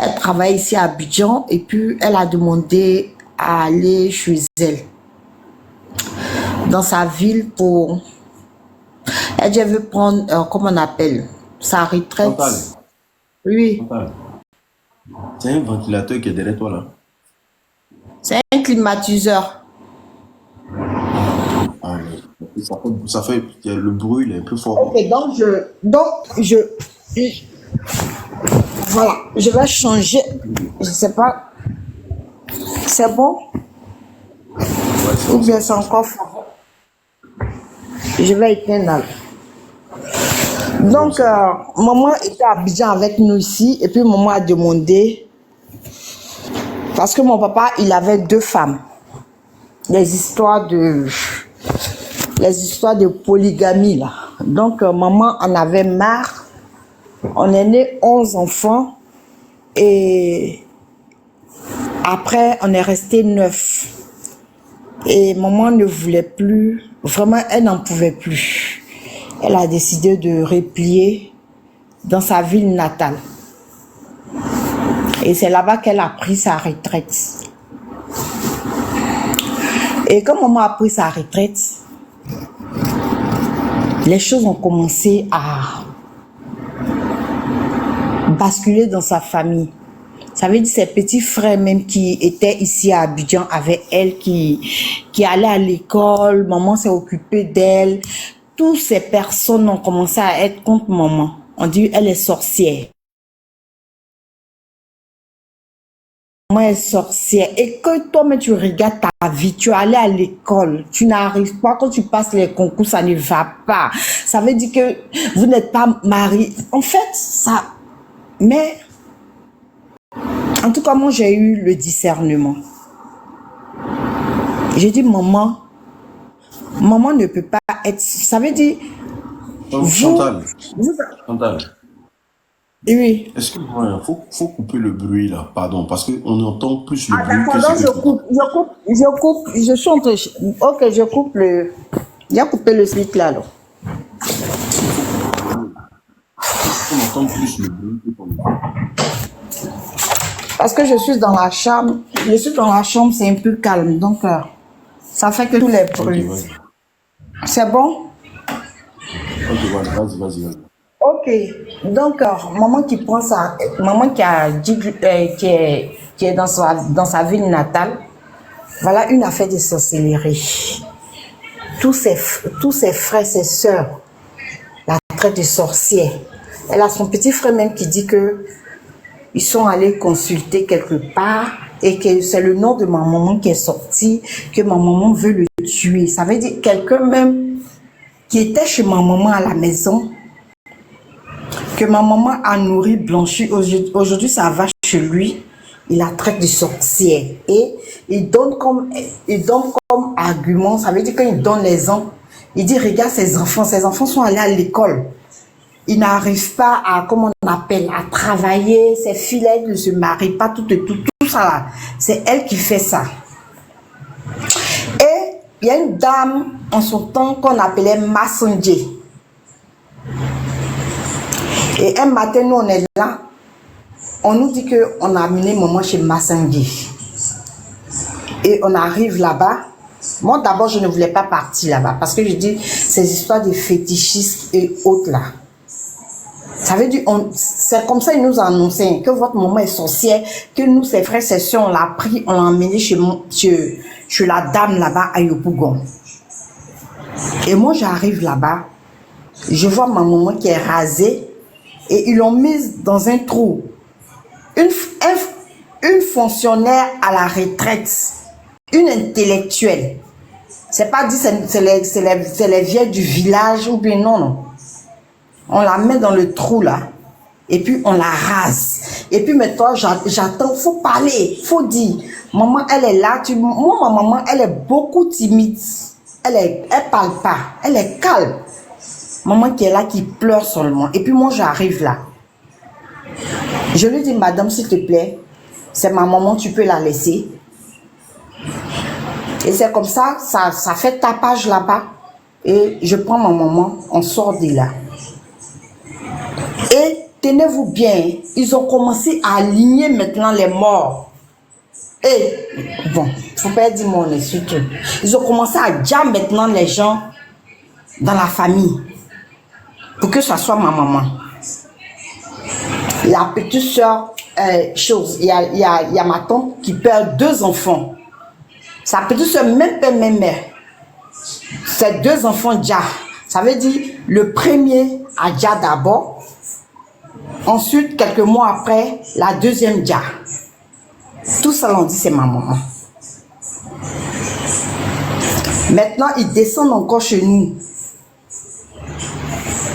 Elle travaille ici à Abidjan et puis elle a demandé à aller chez elle, dans sa ville pour... Elle dit, elle veut prendre, comment on appelle, sa retraite. Chantal, Oui, Chantal, c'est un ventilateur qui est derrière toi là. c'est un climatiseur. Ah, mais le bruit il est un peu fort. Ok, voilà, je vais changer. Je sais pas, c'est bon Ouais, c'est ou bon, bien c'est encore fort. Je vais éteindre là. Donc, maman était à Abidjan avec nous ici et puis maman a demandé, parce que mon papa, il avait 2 femmes. Les histoires de polygamie là. Donc, maman en avait marre. On est né 11 enfants et après, on est resté 9. Et maman ne voulait plus, vraiment, elle n'en pouvait plus. Elle a décidé de replier dans sa ville natale. Et c'est là-bas qu'elle a pris sa retraite. Et quand maman a pris sa retraite, les choses ont commencé à basculer dans sa famille. Ça veut dire ses petits frères même qui étaient ici à Abidjan avec elle, qui allaient à l'école, maman s'est occupée d'elle. Toutes ces personnes ont commencé à être contre maman. On dit elle est sorcière. Maman est sorcière. Et que toi-même tu regardes ta vie, tu es allé à l'école, tu n'arrives pas, quand tu passes les concours, ça ne va pas. Ça veut dire que vous n'êtes pas mariés. En fait, ça... Mais... En tout cas, moi, j'ai eu le discernement. J'ai dit, maman ne peut pas être... Ça veut dire... Chantal, vous- Chantal, Oui. excuse-moi, faut couper le bruit là, pardon, parce qu'on entend plus le Ah, bruit d'accord, que donc ce que je coupe, je suis en train... Ok, je coupe le... Il a coupé le split là, alors. on entend plus le bruit que ton... Parce que je suis dans la chambre. Je suis dans la chambre, c'est un peu calme. Donc, ça fait que tous les Ok, bruits. vas-y. C'est bon? Ok, voilà, vas-y. Ok. Donc, maman qui prend ça, maman qui a dit, qui est dans sa ville natale, voilà une affaire de sorcellerie. Tous ses frères, ses sœurs, la traite de sorcière. Elle a son petit frère même qui dit que ils sont allés consulter quelque part et que c'est le nom de ma maman qui est sorti, que ma maman veut le tuer. Ça veut dire quelqu'un même qui était chez ma maman à la maison, que ma maman a nourri, blanchi. Aujourd'hui, ça va chez lui. Il la traite de sorcière. Et il donne comme argument, ça veut dire qu'il donne l'exemple. Il dit, regarde ses enfants sont allés à l'école. Ils n'arrivent pas à, comment on appelle, à travailler. Ces filles, elles ne se marient pas, tout ça là. C'est elle qui fait ça. Et il y a une dame en son temps qu'on appelait Massandje. Et un matin, nous, on est là. On nous dit qu'on a amené maman chez Massandje. Et on arrive là-bas. Moi, d'abord, je ne voulais pas partir là-bas. Parce que je dis, ces histoires de fétichistes et autres là. Ça veut dire, c'est comme ça, ils nous ont annoncé que votre maman est sorcière, que nous, ses frères, ses soeurs, on l'a pris, on l'a emmené chez la dame là-bas à Yopougon. Et moi, j'arrive là-bas, je vois ma maman qui est rasée et ils l'ont mise dans un trou. Une fonctionnaire à la retraite, une intellectuelle. C'est pas dit, c'est les vieilles du village ou bien non. On la met dans le trou là. Et puis on la rase. Et puis maintenant, j'attends, faut parler, faut dire. Maman, elle est là. Moi, ma maman, elle est beaucoup timide. Elle parle pas. Elle est calme. Maman qui est là, qui pleure seulement. Et puis moi, j'arrive là. Je lui dis, madame, s'il te plaît, c'est ma maman, tu peux la laisser. Et c'est comme ça, ça fait tapage là-bas. Et je prends ma maman, on sort de là. Et tenez-vous bien, ils ont commencé à aligner maintenant les morts. Et, bon, faut pas dire mon insulte. Ils ont commencé à dire maintenant les gens dans la famille pour que ça soit ma maman. La petite soeur, il y a ma tante qui perd 2 enfants. Sa petite soeur, même père, même mère. Ces 2 enfants déjà. Ça veut dire le premier a déjà d'abord. Ensuite, quelques mois après, la deuxième déjà. Tout ça, on dit c'est ma maman. Maintenant, ils descendent encore chez nous.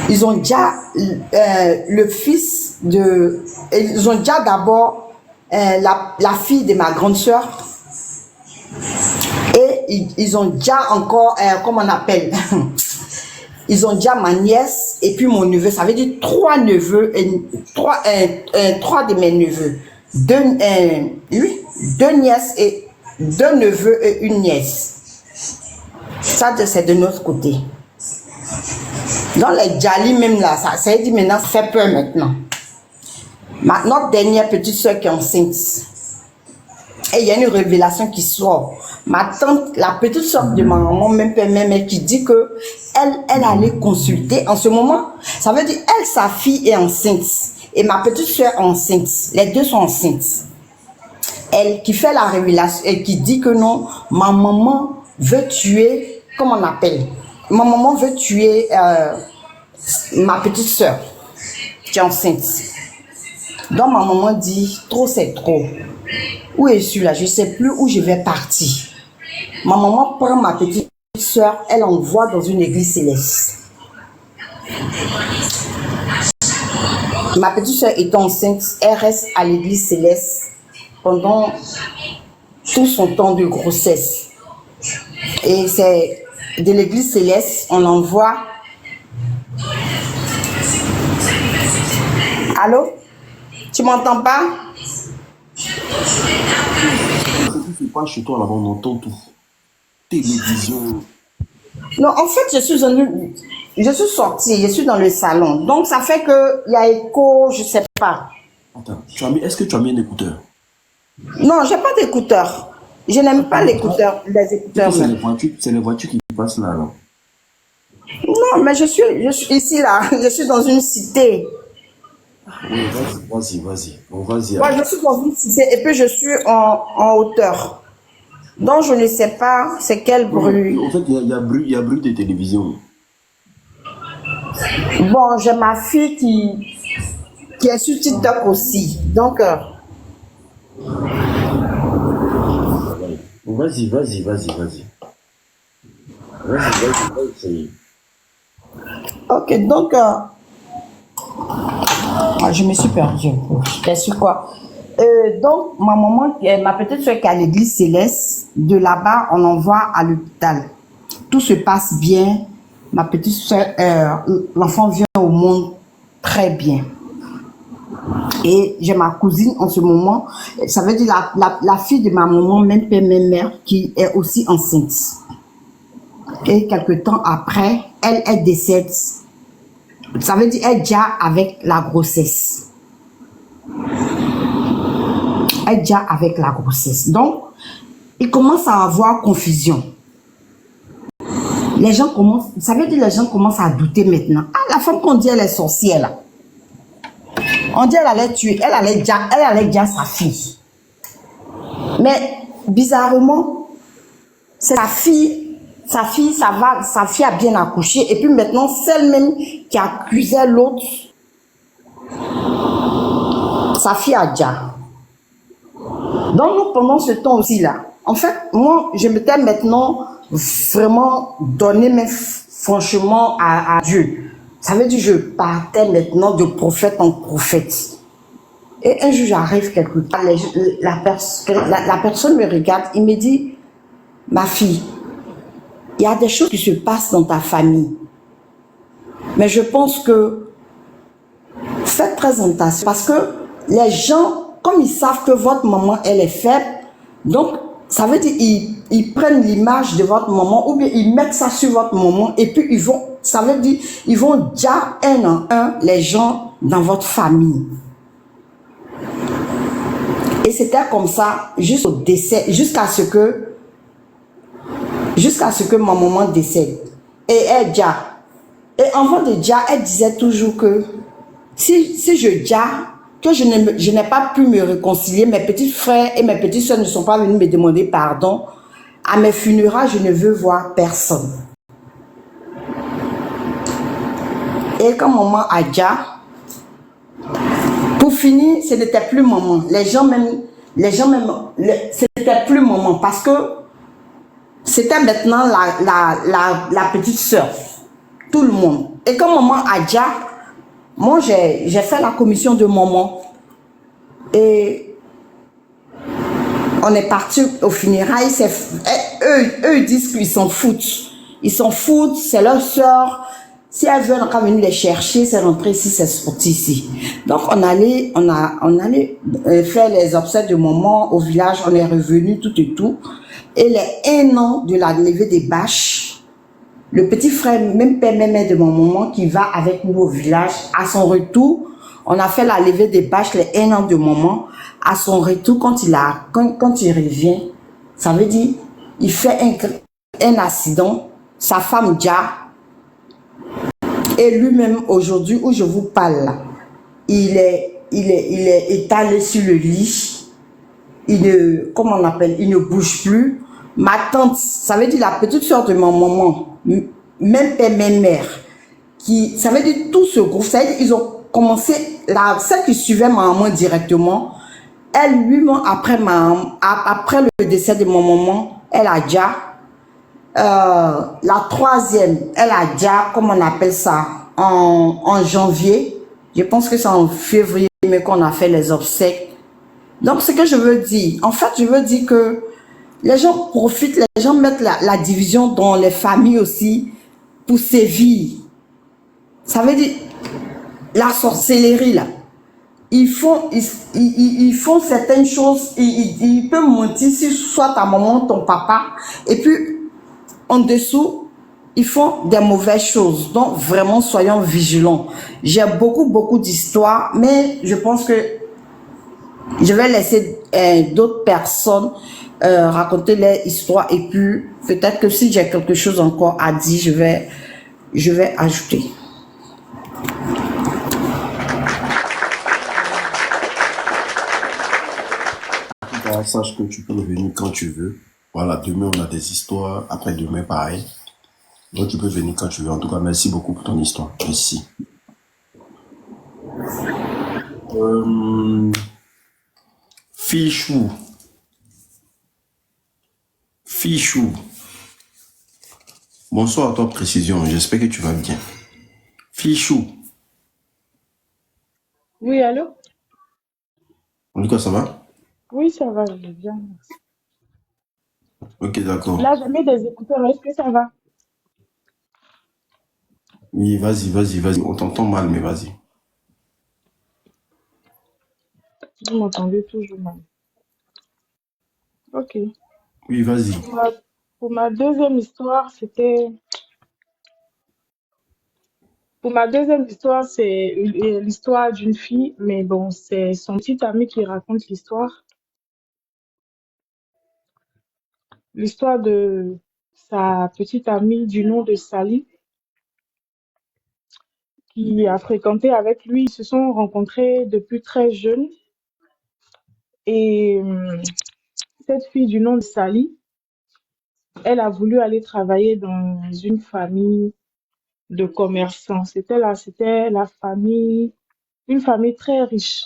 Ils ont déjà le fils de... Ils ont déjà d'abord la fille de ma grande soeur. Et ils ont déjà encore, comment on appelle ils ont déjà ma nièce et puis mon neveu. Ça veut dire 3 neveux, 3 de mes neveux. 2 nièces et 2 neveux et une nièce. Ça, c'est de notre côté. Dans les Djali même là, ça veut dire maintenant, ça fait peur maintenant. Notre dernière petite soeur qui est enceinte. Et il y a une révélation qui sort. Ma tante, la petite soeur de ma maman, même père, même mère, qui dit que elle allait consulter en ce moment. Ça veut dire, elle, sa fille est enceinte. Et ma petite soeur est enceinte. Les 2 sont enceintes. Elle qui fait la révélation et qui dit que non, ma maman veut tuer, comment on appelle? Ma maman veut tuer ma petite soeur qui est enceinte. Donc ma maman dit, trop c'est trop. Où je suis là? Je ne sais plus où je vais partir. Ma maman prend ma petite soeur, elle envoie dans une église céleste. Ma petite soeur étant enceinte, elle reste à l'église céleste pendant tout son temps de grossesse. Et c'est de l'église céleste, on l'envoie. Allô? Tu m'entends pas? Tu pas chez toi là-bas, on entend tout. Télévision. Non, en fait, je suis sortie, je suis dans le salon. Donc, ça fait que il y a écho, je sais pas. Attends, est-ce que tu as mis un écouteur? Non, j'ai pas d'écouteur. Je n'aime pas les écouteurs. C'est les voitures qui passent là. Non, mais je suis ici là. Je suis dans une cité. Oui, vas-y. Moi, je suis dans une cité et puis je suis en hauteur. Donc, je ne sais pas c'est quel bruit. En fait, il y a bruit de télévision. Bon, j'ai ma fille qui est sur TikTok aussi. Donc, Vas-y. ok, donc, je me suis perdue. J'étais sur quoi? Donc, ma maman, ma petite soeur qui est à l'église céleste, de là-bas, on l'envoie à l'hôpital. Tout se passe bien. Ma petite soeur, l'enfant vient au monde très bien. Et j'ai ma cousine en ce moment, ça veut dire la fille de ma maman, même père, même mère, qui est aussi enceinte. Et quelque temps après, elle décède. Ça veut dire elle est déjà avec la grossesse. Elle est déjà avec la grossesse. Donc, il commence à avoir confusion. Les gens commencent, ça veut dire les gens commencent à douter maintenant. Ah, la femme qu'on dit elle est sorcière là. On dit elle allait tuer, elle allait déjà sa fille. Mais bizarrement, c'est sa fille, sa fille a bien accouché. Et puis maintenant, celle-même qui accusait l'autre, sa fille a déjà. Donc nous, pendant ce temps aussi là, en fait, moi, je m'étais maintenant vraiment donné, mais franchement, à Dieu. Ça veut dire que je partais maintenant de prophète en prophète. Et un jour, j'arrive quelque part, la personne me regarde, il me dit, ma fille, il y a des choses qui se passent dans ta famille. Mais je pense que faites très attention parce que les gens, comme ils savent que votre maman, elle est faible, donc ça veut dire ils prennent l'image de votre maman ou bien ils mettent ça sur votre maman et puis ils vont, ça veut dire ils vont déjà un en un les gens dans votre famille. Et c'était comme ça jusqu'au décès, jusqu'à ce que ma maman décède. Et elle Dja. Et avant de Dja, elle disait toujours que si je Dja, que je n'ai pas pu me réconcilier, mes petits frères et mes petites soeurs ne sont pas venus me demander pardon, à mes funérailles, je ne veux voir personne. Et quand maman a Dja, pour finir, ce n'était plus maman. Les gens même, ce n'était plus maman parce que c'était maintenant la petite sœur. Tout le monde. Et quand maman a Dja, moi j'ai fait la commission de maman. Et on est parti au funérailles. Eux ils disent qu'ils s'en foutent. Ils s'en foutent, c'est leur sœur. Si elles veulent encore venir les chercher, c'est rentré ici, c'est sorti ici. Donc on allait faire les obsèques de maman au village, on est revenu tout et tout. Et les 1 an de la levée des bâches, le petit frère, même père, même mère de mon maman qui va avec nous au village, à son retour, on a fait la levée des bâches les 1 an de maman. À son retour, quand il revient, ça veut dire, il fait un accident, sa femme Dja, et lui-même aujourd'hui où je vous parle là, il est étalé sur le lit, il ne bouge plus. Ma tante, ça veut dire la petite soeur de ma maman, même père, même mère, ça veut dire tout ce groupe, ça veut dire ils ont commencé, celle qui suivait ma maman directement, elle lui-même après le décès de ma maman, elle a Dja. La troisième, elle a Dja, comme on appelle ça, en janvier. Je pense que c'est en février mais qu'on a fait les obsèques. Donc, ce que je veux dire, en fait, je veux dire que les gens profitent, les gens mettent la division dans les familles aussi pour sévir. Ça veut dire, la sorcellerie là, ils font certaines choses, ils peuvent mentir sur soit ta maman, ton papa, et puis en dessous, ils font des mauvaises choses. Donc, vraiment, soyons vigilants. J'ai beaucoup d'histoires, mais je pense que je vais laisser d'autres personnes raconter leurs histoires. Et puis, peut-être que si j'ai quelque chose encore à dire, je vais ajouter. Sache que tu peux revenir quand tu veux. Voilà, demain on a des histoires, après-demain pareil. Donc tu peux venir quand tu veux. En tout cas, merci beaucoup pour ton histoire. Merci. Fichou. Bonsoir à toi, précision. J'espère que tu vas bien. Fichou. Oui, allô? En tout cas, ça va? Oui, ça va, je vais bien, merci. Ok, d'accord. Là, j'ai mis des écouteurs, est-ce que ça va? Oui, vas-y. On t'entend mal, mais vas-y. Vous m'entendez toujours mal. Ok. Oui, vas-y. Pour ma deuxième histoire, c'est l'histoire d'une fille, mais bon, c'est son petit ami qui raconte l'histoire. L'histoire de sa petite amie du nom de Sally, qui a fréquenté avec lui. Ils se sont rencontrés depuis très jeunes. Et cette fille du nom de Sally, elle a voulu aller travailler dans une famille de commerçants. C'était la famille, une famille très riche.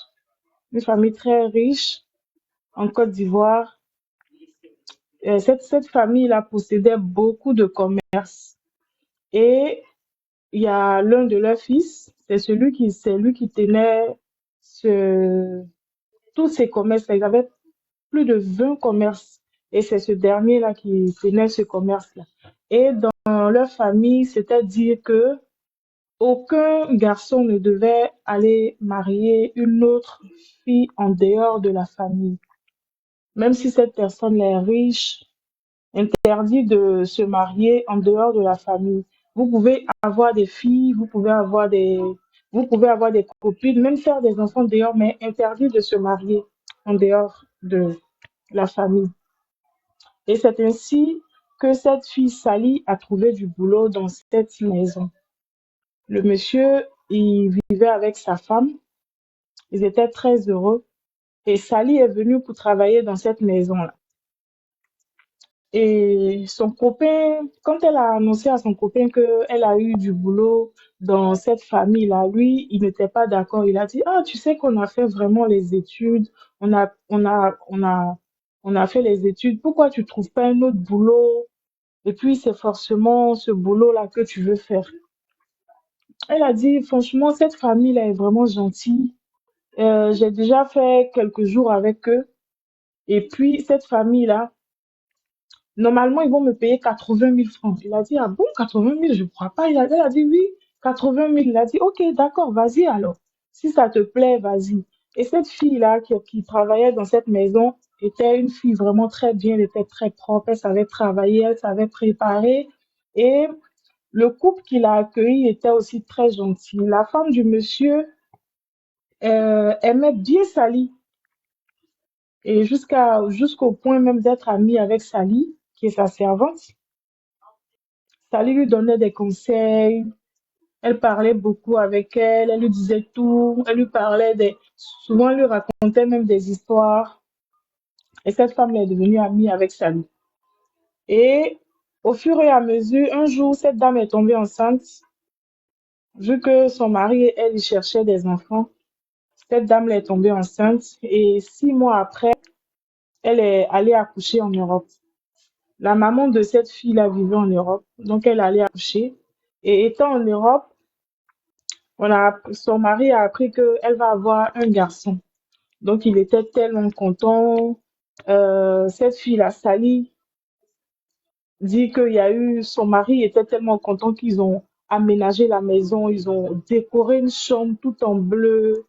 Une famille très riche en Côte d'Ivoire. Cette famille-là possédait beaucoup de commerces. Et il y a l'un de leurs fils, c'est lui qui tenait tous ces commerces-là. Ils avaient plus de 20 commerces. Et c'est ce dernier-là qui tenait ce commerce-là. Et dans leur famille, c'était dire que aucun garçon ne devait aller marier une autre fille en dehors de la famille. Même si cette personne est riche, interdit de se marier en dehors de la famille. Vous pouvez avoir des filles, vous Vous pouvez avoir des copines, même faire des enfants dehors, mais interdit de se marier en dehors de la famille. Et c'est ainsi que cette fille Sally a trouvé du boulot dans cette maison. Le monsieur, il vivait avec sa femme. Ils étaient très heureux. Et Sally est venue pour travailler dans cette maison-là. Et son copain, quand elle a annoncé à son copain qu'elle a eu du boulot dans cette famille-là, lui, il n'était pas d'accord. Il a dit, ah, tu sais qu'on a fait vraiment les études, on a fait les études, pourquoi tu trouves pas un autre boulot? Et puis, c'est forcément ce boulot-là que tu veux faire. Elle a dit, franchement, cette famille-là est vraiment gentille. J'ai déjà fait quelques jours avec eux. Et puis, cette famille-là, normalement, ils vont me payer 80 000 francs. Il a dit, ah bon, 80 000, je ne crois pas. Elle a dit, oui, 80 000. Il a dit, ok, d'accord, vas-y alors. Si ça te plaît, vas-y. Et cette fille-là qui travaillait dans cette maison était une fille vraiment très bien, elle était très propre, elle savait travailler, elle savait préparer. Et le couple qui l'a accueilli était aussi très gentil. La femme du monsieur aimait bien Sally. Et jusqu'au point même d'être amie avec Sally, qui est sa servante. Sally lui donnait des conseils, elle parlait beaucoup avec elle, elle lui disait tout, elle lui parlait souvent elle lui racontait même des histoires. Et cette femme est devenue amie avec Sally. Et au fur et à mesure, un jour, cette dame est tombée enceinte, vu que son mari et elle, ils cherchaient des enfants. Cette dame est tombée enceinte et 6 mois après, elle est allée accoucher en Europe. La maman de cette fille-là vivait en Europe, donc elle allait accoucher. Et étant en Europe, son mari a appris qu'elle va avoir un garçon. Donc il était tellement content. Cette fille-là, Sally, dit son mari était tellement content qu'ils ont aménagé la maison, ils ont décoré une chambre tout en bleu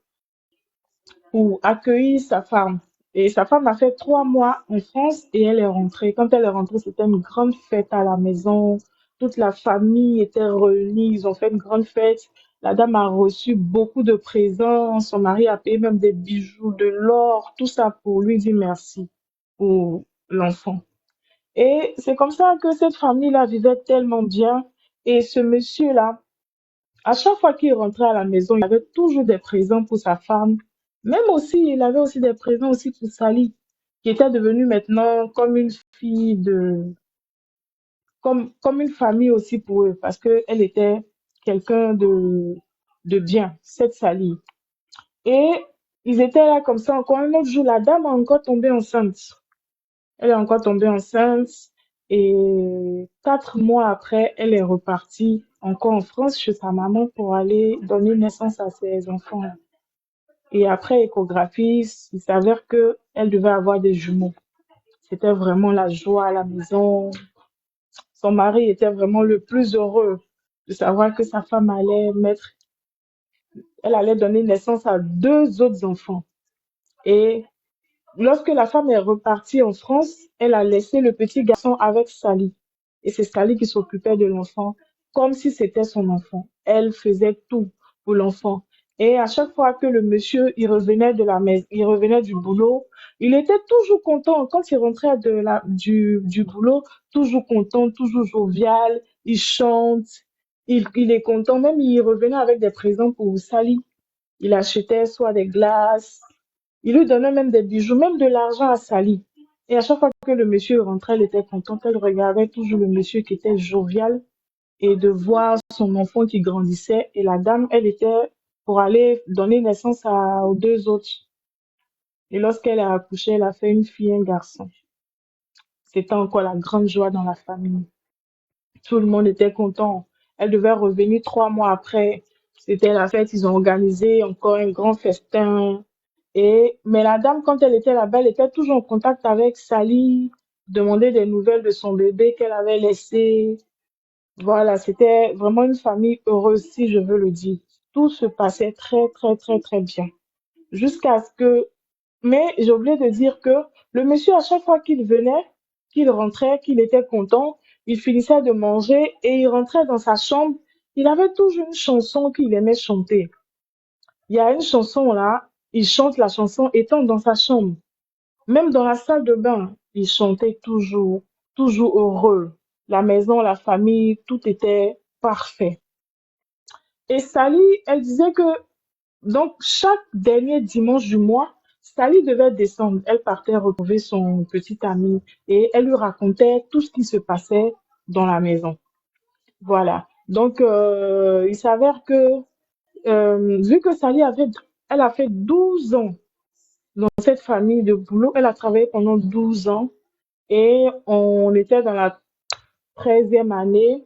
pour accueillir sa femme. Et sa femme a fait 3 mois en France et elle est rentrée. Quand elle est rentrée, c'était une grande fête à la maison. Toute la famille était réunie. Ils ont fait une grande fête. La dame a reçu beaucoup de présents. Son mari a payé même des bijoux, de l'or, tout ça pour lui dire merci pour l'enfant. Et c'est comme ça que cette famille-là vivait tellement bien. Et ce monsieur-là, à chaque fois qu'il rentrait à la maison, il avait toujours des présents pour sa femme. Même aussi, il avait aussi des présents aussi pour Sally, qui était devenue maintenant comme une fille comme une famille aussi pour eux, parce qu'elle était quelqu'un de bien, cette Sally. Et ils étaient là comme ça encore un autre jour. La dame a encore tombé enceinte. Elle est encore tombée enceinte et 4 mois après, elle est repartie encore en France chez sa maman pour aller donner naissance à ses enfants. Et après échographie, il s'avère que elle devait avoir des jumeaux. C'était vraiment la joie à la maison. Son mari était vraiment le plus heureux de savoir que sa femme elle allait donner naissance à 2 autres enfants. Et lorsque la femme est repartie en France, elle a laissé le petit garçon avec Sally. Et c'est Sally qui s'occupait de l'enfant comme si c'était son enfant. Elle faisait tout pour l'enfant. Et à chaque fois que le monsieur, il revenait de la maison, il revenait du boulot, il était toujours content. Quand il rentrait du boulot, toujours content, toujours jovial, il chante, il est content. Même il revenait avec des présents pour Sally. Il achetait soit des glaces, il lui donnait même des bijoux, même de l'argent à Sally. Et à chaque fois que le monsieur rentrait, elle était contente. Elle regardait toujours le monsieur qui était jovial et de voir son enfant qui grandissait. Et la dame, elle était pour aller donner naissance aux 2 autres. Et lorsqu'elle a accouché, elle a fait une fille et un garçon. C'était encore la grande joie dans la famille. Tout le monde était content. Elle devait revenir 3 mois après. C'était la fête. Ils ont organisé encore un grand festin. Mais la dame, quand elle était là-bas, elle était toujours en contact avec Sally, demandait des nouvelles de son bébé qu'elle avait laissé. Voilà, c'était vraiment une famille heureuse, si je veux le dire. Tout se passait très, très, très, très bien. Jusqu'à ce que... Mais j'ai oublié de dire que le monsieur, à chaque fois qu'il venait, qu'il rentrait, qu'il était content, il finissait de manger et il rentrait dans sa chambre. Il avait toujours une chanson qu'il aimait chanter. Il y a une chanson là, il chante la chanson étant dans sa chambre. Même dans la salle de bain, il chantait toujours, toujours heureux. La maison, la famille, tout était parfait. Et Sally, elle disait que donc chaque dernier dimanche du mois, Sally devait descendre. Elle partait retrouver son petit ami et elle lui racontait tout ce qui se passait dans la maison. Voilà. Donc, il s'avère que vu que elle a fait 12 ans dans cette famille de boulot, elle a travaillé pendant 12 ans et on était dans la 13e année.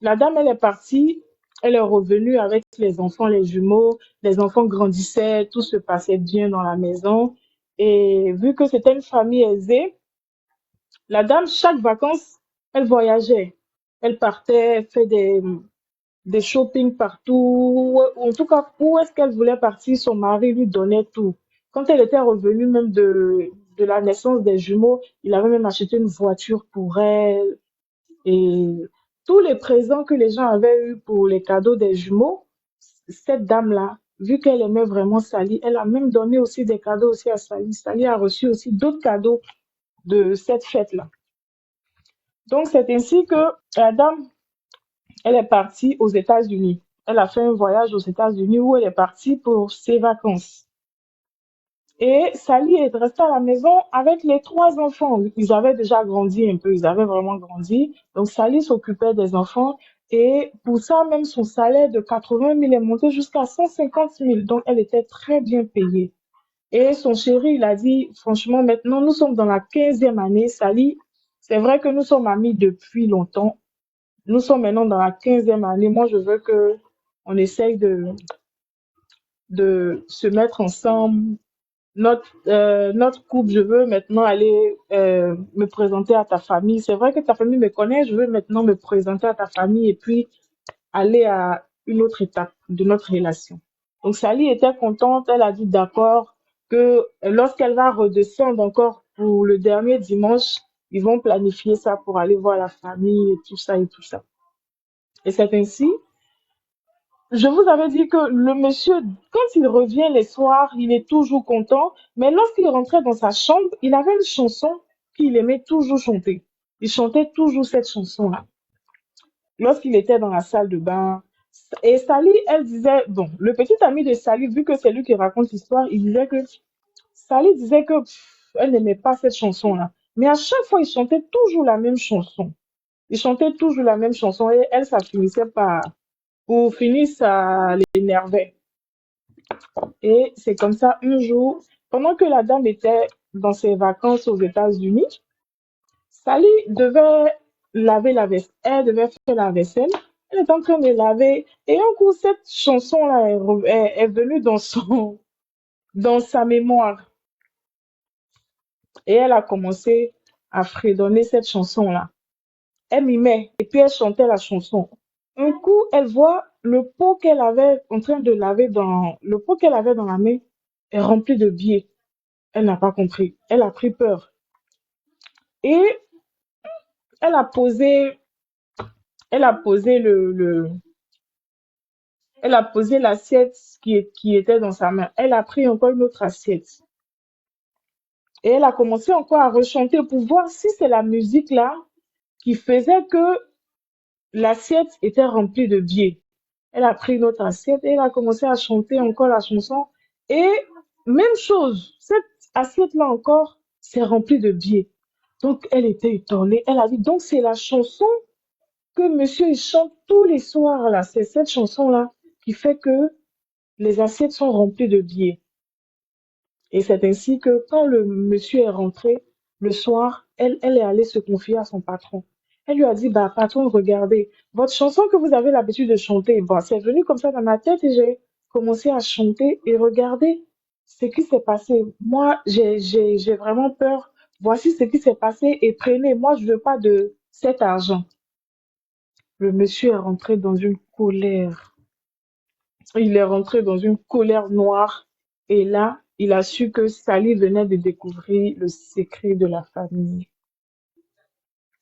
La dame, elle est partie, elle est revenue avec les enfants, les jumeaux, les enfants grandissaient, tout se passait bien dans la maison. Et vu que c'était une famille aisée, la dame, chaque vacances, elle voyageait. Elle partait, fait des shopping partout. En tout cas, où est-ce qu'elle voulait partir, son mari lui donnait tout. Quand elle était revenue même de la naissance des jumeaux, il avait même acheté une voiture pour elle. Et tous les présents que les gens avaient eu pour les cadeaux des jumeaux, cette dame-là, vu qu'elle aimait vraiment Sally, elle a même donné aussi des cadeaux aussi à Sally. Sally a reçu aussi d'autres cadeaux de cette fête-là. Donc, c'est ainsi que la dame, elle est partie aux États-Unis. Elle a fait un voyage aux États-Unis où elle est partie pour ses vacances. Et Sally est restée à la maison avec les 3 enfants. Ils avaient déjà grandi un peu, ils avaient vraiment grandi. Donc Sally s'occupait des enfants et pour ça, même son salaire de 80 000 est monté jusqu'à 150 000. Donc elle était très bien payée. Et son chéri, il a dit, franchement, maintenant, nous sommes dans la 15e année. Sally, c'est vrai que nous sommes amis depuis longtemps. Nous sommes maintenant dans la 15e année. Moi, je veux que on essaye de se mettre ensemble. Notre couple, je veux maintenant aller me présenter à ta famille. C'est vrai que ta famille me connaît, je veux maintenant me présenter à ta famille et puis aller à une autre étape de notre relation. Donc Sally était contente, elle a dit d'accord que lorsqu'elle va redescendre encore pour le dernier dimanche, ils vont planifier ça pour aller voir la famille et tout ça et tout ça. Et c'est ainsi. Je vous avais dit que le monsieur, quand il revient les soirs, il est toujours content, mais lorsqu'il rentrait dans sa chambre, il avait une chanson qu'il aimait toujours chanter. Il chantait toujours cette chanson-là. Lorsqu'il était dans la salle de bain, et Sally, elle disait, bon, le petit ami de Sally, vu que c'est lui qui raconte l'histoire, il disait que Sally disait que elle n'aimait pas cette chanson-là. Mais à chaque fois, il chantait toujours la même chanson. Il chantait toujours la même chanson et elle, ça finissait par, pour finir, ça l'énervait. Et c'est comme ça, un jour, pendant que la dame était dans ses vacances aux États-Unis, Sally devait laver la vaisselle. Elle devait faire la vaisselle. Elle est en train de laver. Et un coup, cette chanson-là est venue dans sa mémoire. Et elle a commencé à fredonner cette chanson-là. Elle m'y met. Et puis elle chantait la chanson. Un coup, elle voit le pot qu'elle avait en train de laver le pot qu'elle avait dans la main est rempli de billets. Elle n'a pas compris. Elle a pris peur. Et elle a posé, elle a posé elle a posé l'assiette qui était dans sa main. Elle a pris encore une autre assiette. Et elle a commencé encore à rechanter pour voir si c'est la musique là qui faisait que l'assiette était remplie de billets. Elle a pris une autre assiette et elle a commencé à chanter encore la chanson. Et même chose, cette assiette-là encore, c'est rempli de billets. Donc, elle était étonnée. Elle a dit, donc c'est la chanson que monsieur il chante tous les soirs là. C'est cette chanson-là qui fait que les assiettes sont remplies de billets. Et c'est ainsi que quand le monsieur est rentré le soir, elle est allée se confier à son patron. Elle lui a dit, bah, patron, regardez, votre chanson que vous avez l'habitude de chanter, bon, c'est venu comme ça dans ma tête et j'ai commencé à chanter et regardez ce qui s'est passé. Moi, j'ai vraiment peur. Voici ce qui s'est passé et prenez, moi, je veux pas de cet argent. Le monsieur est rentré dans une colère. Il est rentré dans une colère noire et là, il a su que Sally venait de découvrir le secret de la famille.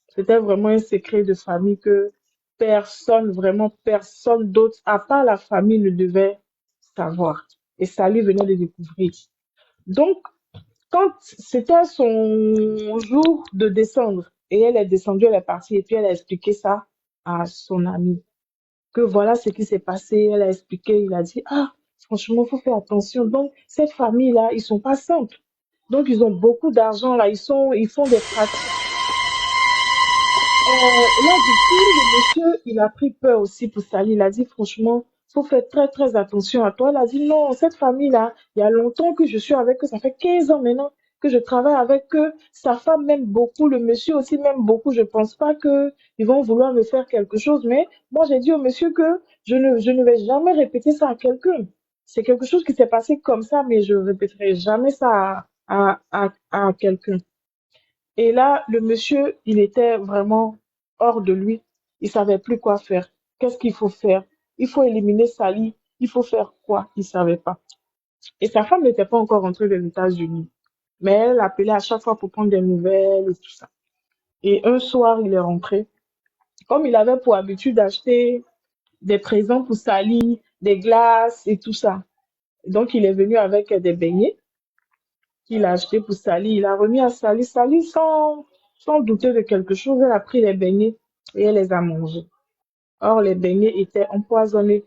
C'était vraiment un secret de famille que personne, vraiment personne d'autre, à part la famille, ne devait savoir. Et Sally venait de découvrir. Donc, quand c'était son jour de descendre, et elle est descendue, elle est partie, et puis elle a expliqué ça à son ami, que voilà ce qui s'est passé, elle a expliqué, il a dit, ah, franchement, faut faire attention. Donc, cette famille-là, ils sont pas simples. Donc, ils ont beaucoup d'argent, là, ils font des pratiques. Là, du coup, le monsieur, il a pris peur aussi pour Sally. Il a dit, franchement, faut faire très, très attention à toi. Il a dit, non, cette famille-là, il y a longtemps que je suis avec eux. Ça fait 15 ans maintenant que je travaille avec eux. Sa femme m'aime beaucoup. Le monsieur aussi m'aime beaucoup. Je pense pas que ils vont vouloir me faire quelque chose. Mais moi, j'ai dit au monsieur que je ne vais jamais répéter ça à quelqu'un. C'est quelque chose qui s'est passé comme ça, mais je répéterai jamais ça à quelqu'un. Et là, le monsieur, il était vraiment hors de lui. Il savait plus quoi faire. Qu'est-ce qu'il faut faire? Il faut éliminer Sally. Il faut faire quoi? Il savait pas. Et sa femme n'était pas encore rentrée des États-Unis. Mais elle appelait à chaque fois pour prendre des nouvelles et tout ça. Et un soir, il est rentré. Comme il avait pour habitude d'acheter des présents pour Sally, des glaces et tout ça. Donc, il est venu avec des beignets qu'il a acheté pour Sally. Il a remis à Sally. Sally, sans douter de quelque chose, elle a pris les beignets et elle les a mangés. Or, les beignets étaient empoisonnés.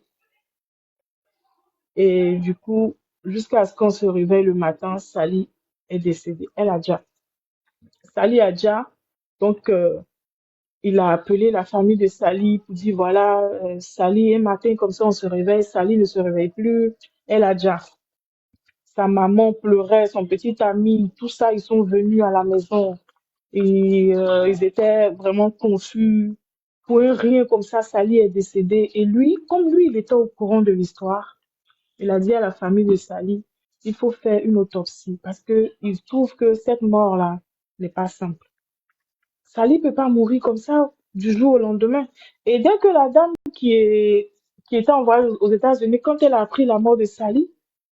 Et du coup, jusqu'à ce qu'on se réveille le matin, Sally est décédée. Sally a déjà, donc, il a appelé la famille de Sally pour dire, voilà, Sally, un matin, comme ça, on se réveille. Sally ne se réveille plus. Elle a déjà. Sa maman pleurait, son petit ami, tout ça, ils sont venus à la maison. Et ils étaient vraiment confus. Pour un rien comme ça, Sally est décédée. Et lui, comme lui, il était au courant de l'histoire, il a dit à la famille de Sally, il faut faire une autopsie parce que il trouve que cette mort-là n'est pas simple. Sally peut pas mourir comme ça du jour au lendemain. Et dès que la dame qui était envoyée aux États-Unis, quand elle a appris la mort de Sally,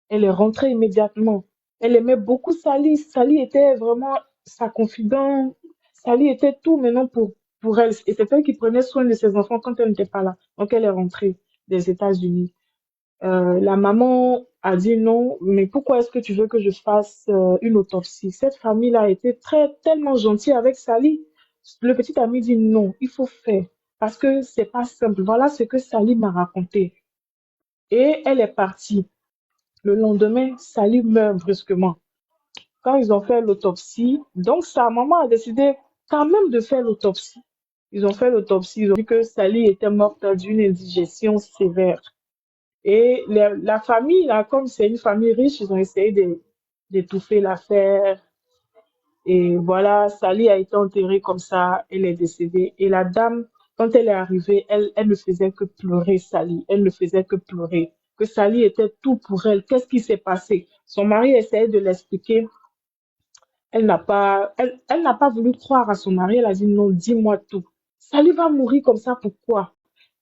elle est rentrée immédiatement. Elle aimait beaucoup Sally. Sally était vraiment sa confidente. Sally était tout maintenant pour elle. Et c'est elle qui prenait soin de ses enfants quand elle n'était pas là. Donc elle est rentrée des États-Unis. La maman a dit non, mais pourquoi est-ce que tu veux que je fasse une autopsie? Cette famille-là a été tellement gentille avec Sally. Le petit ami dit non, il faut faire parce que c'est pas simple. Voilà ce que Sally m'a raconté. Et elle est partie. Le lendemain, Sally meurt brusquement. Quand ils ont fait l'autopsie, donc sa maman a décidé quand même de faire l'autopsie. Ils ont fait l'autopsie, ils ont dit que Sally était morte d'une indigestion sévère. Et la famille, là, comme c'est une famille riche, ils ont essayé d'étouffer l'affaire. Et voilà, Sally a été enterrée comme ça, elle est décédée. Et la dame, quand elle est arrivée, elle ne faisait que pleurer, Sally. Elle ne faisait que pleurer. Que Sally était tout pour elle. Qu'est-ce qui s'est passé? Son mari essayait de l'expliquer. Elle n'a pas voulu croire à son mari. Elle a dit non, dis-moi tout. Sally va mourir comme ça, pourquoi?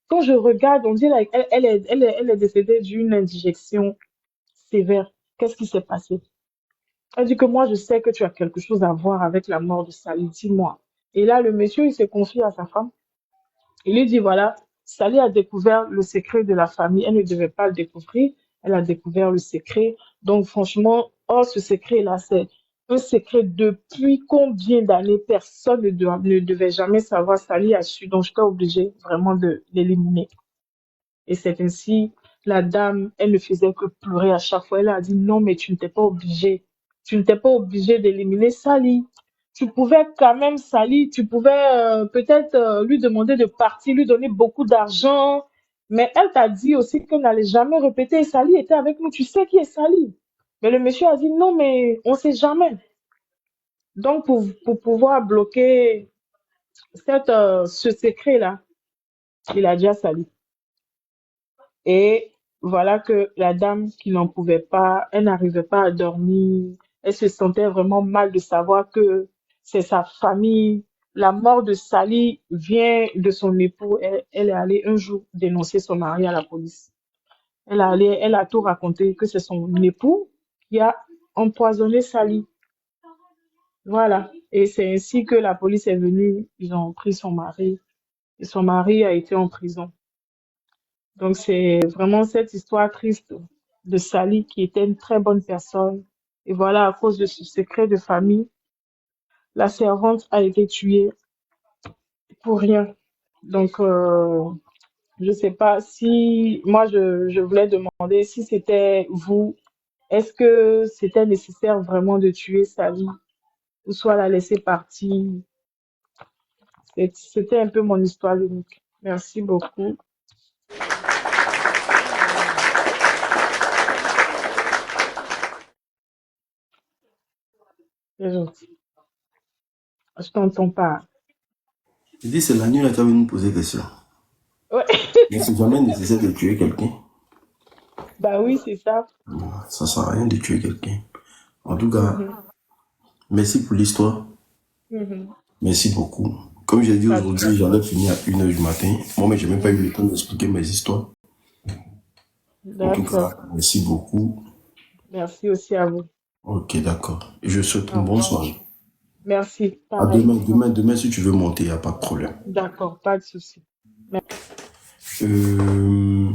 Quand je regarde, on dit elle est décédée d'une indigestion sévère. Qu'est-ce qui s'est passé? Elle dit que moi, je sais que tu as quelque chose à voir avec la mort de Sally. Dis-moi. Et là, le monsieur, il s'est confié à sa femme. Il lui dit, voilà, Sally a découvert le secret de la famille. Elle ne devait pas le découvrir. Elle a découvert le secret. Donc, franchement, ce secret-là, c'est un secret depuis combien d'années personne ne devait jamais savoir. Sally a su. Donc, j'étais obligée vraiment de l'éliminer. Et c'est ainsi, la dame, elle ne faisait que pleurer à chaque fois. Elle a dit, non, mais tu n'étais pas obligée. Tu n'étais pas obligée d'éliminer Sally. Tu pouvais quand même, Sally, tu pouvais peut-être lui demander de partir, lui donner beaucoup d'argent. Mais elle t'a dit aussi qu'elle n'allait jamais répéter. Sally était avec nous. Tu sais qui est Sally? Mais le monsieur a dit, non, mais on ne sait jamais. Donc, pour pouvoir bloquer ce secret-là, il a dit à Sally. Et voilà que la dame qui n'en pouvait pas, elle n'arrivait pas à dormir. Elle se sentait vraiment mal de savoir que c'est sa famille. La mort de Sally vient de son époux. Elle est allée un jour dénoncer son mari à la police. Elle a tout raconté, que c'est son époux qui a empoisonné Sally. Voilà. Et c'est ainsi que la police est venue. Ils ont pris son mari. Et son mari a été en prison. Donc, c'est vraiment cette histoire triste de Sally, qui était une très bonne personne. Et voilà, à cause de ce secret de famille, la servante a été tuée pour rien. Donc, je sais pas si, moi, je voulais demander si c'était vous, est-ce que c'était nécessaire vraiment de tuer Sally ou soit la laisser partir? C'était un peu mon histoire unique. Merci beaucoup. C'est gentil. Je t'entends pas. Je dis, c'est la nuit là, tu as venu me poser des questions. Ouais. Mais c'est jamais nécessaire de tuer quelqu'un. Bah oui, c'est ça. Ça sert à rien de tuer quelqu'un. En tout cas, Mhm, merci pour l'histoire. mhm. Merci beaucoup. Comme j'ai dit Pas de aujourd'hui, j'allais finir à 1h du matin. Moi, mais j'ai même pas eu le temps d'expliquer mes histoires. En tout D'accord. cas, merci beaucoup. Merci aussi à vous. Ok, d'accord. Et je souhaite Au une bonne revoir. soirée. Merci. À Pareil. demain, si tu veux monter, il n'y a pas de problème. D'accord, pas de souci. Euh,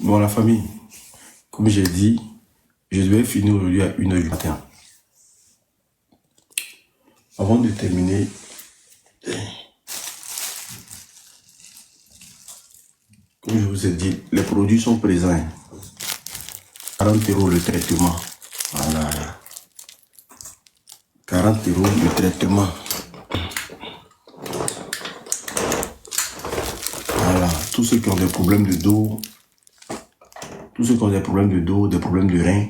Bon, la famille, comme j'ai dit, je devais finir aujourd'hui à 1h du matin. Avant de terminer, comme je vous ai dit, les produits sont présents. 40 € le traitement. Voilà. 40 € le traitement. Voilà. Tous ceux qui ont des problèmes de dos, tous ceux qui ont des problèmes de dos, des problèmes de reins,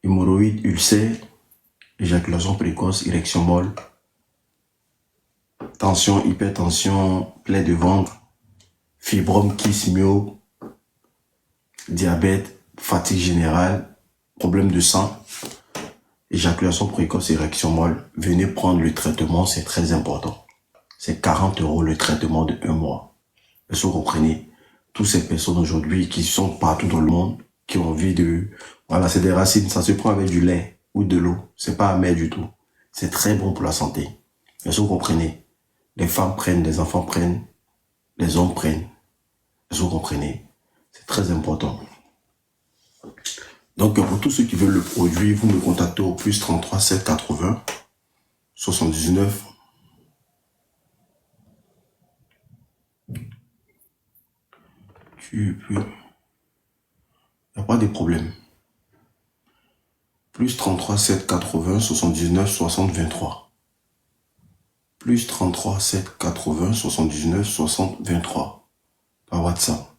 hémorroïdes, ulcères, éjaculation précoce, érection molle, tension, hypertension, plaie de ventre, fibrome, kyste, myo, diabète, fatigue générale, problème de sang, éjaculation précoce, érection molle, venez prendre le traitement, c'est très important. C'est 40 € le traitement de 1 mois. Est-ce que vous comprenez? Toutes ces personnes aujourd'hui qui sont partout dans le monde, qui ont envie de... Voilà, c'est des racines, ça se prend avec du lait ou de l'eau. C'est pas amer du tout. C'est très bon pour la santé. Est-ce que vous comprenez? Les femmes prennent, les enfants prennent, les hommes prennent. Est-ce que vous comprenez? C'est très important. Donc, pour tous ceux qui veulent le produit, vous me contactez au plus 33 7 80 79. Il n'y a pas de problème. Plus 33 7 80 79 60 23. Plus 33 7 80 79 60 23. Par WhatsApp.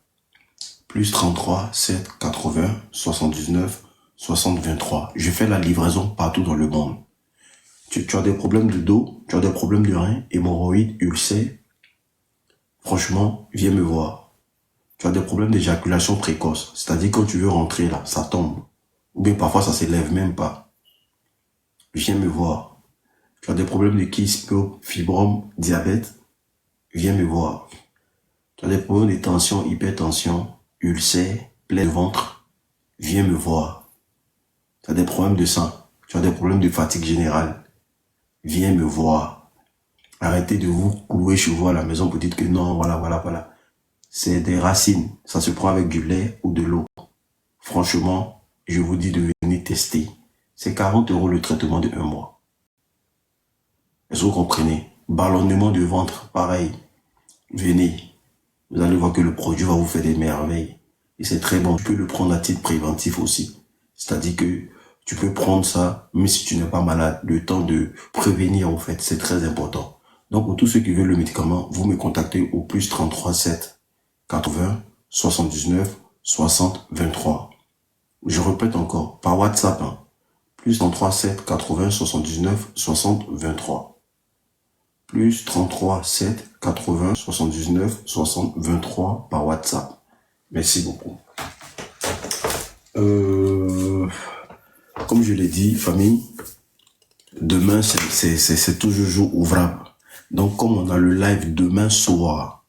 Plus 33 7 80 79 60 23. Je fais la livraison partout dans le monde. Tu as des problèmes de dos, tu as des problèmes de reins, hémorroïdes, ulcères. Franchement, viens me voir. Tu as des problèmes d'éjaculation précoce. C'est-à-dire quand tu veux rentrer là, ça tombe. Ou bien parfois ça s'élève même pas. Viens me voir. Tu as des problèmes de kyste, fibrome, diabète. Viens me voir. Tu as des problèmes de tension, hypertension, ulcères, plaie de ventre. Viens me voir. Tu as des problèmes de sang. Tu as des problèmes de fatigue générale. Viens me voir. Arrêtez de vous clouer chez vous à la maison pour dire que non, voilà. C'est des racines. Ça se prend avec du lait ou de l'eau. Franchement, je vous dis de venir tester. C'est 40 € le traitement de 1 mois. Est-ce que vous comprenez? Ballonnement de ventre, pareil. Venez. Vous allez voir que le produit va vous faire des merveilles. Et c'est très bon. Tu peux le prendre à titre préventif aussi. C'est-à-dire que tu peux prendre ça, même si tu n'es pas malade, le temps de prévenir en fait. C'est très important. Donc pour tous ceux qui veulent le médicament, vous me contactez au plus 33 7 80 79 60 23. Je répète encore, par WhatsApp, hein. Plus 33 7 80 79 60 23. Plus 33 7 80 79 60 23 par WhatsApp. Merci beaucoup. Comme je l'ai dit, famille, demain, c'est toujours jour ouvrable. Donc, comme on a le live demain soir,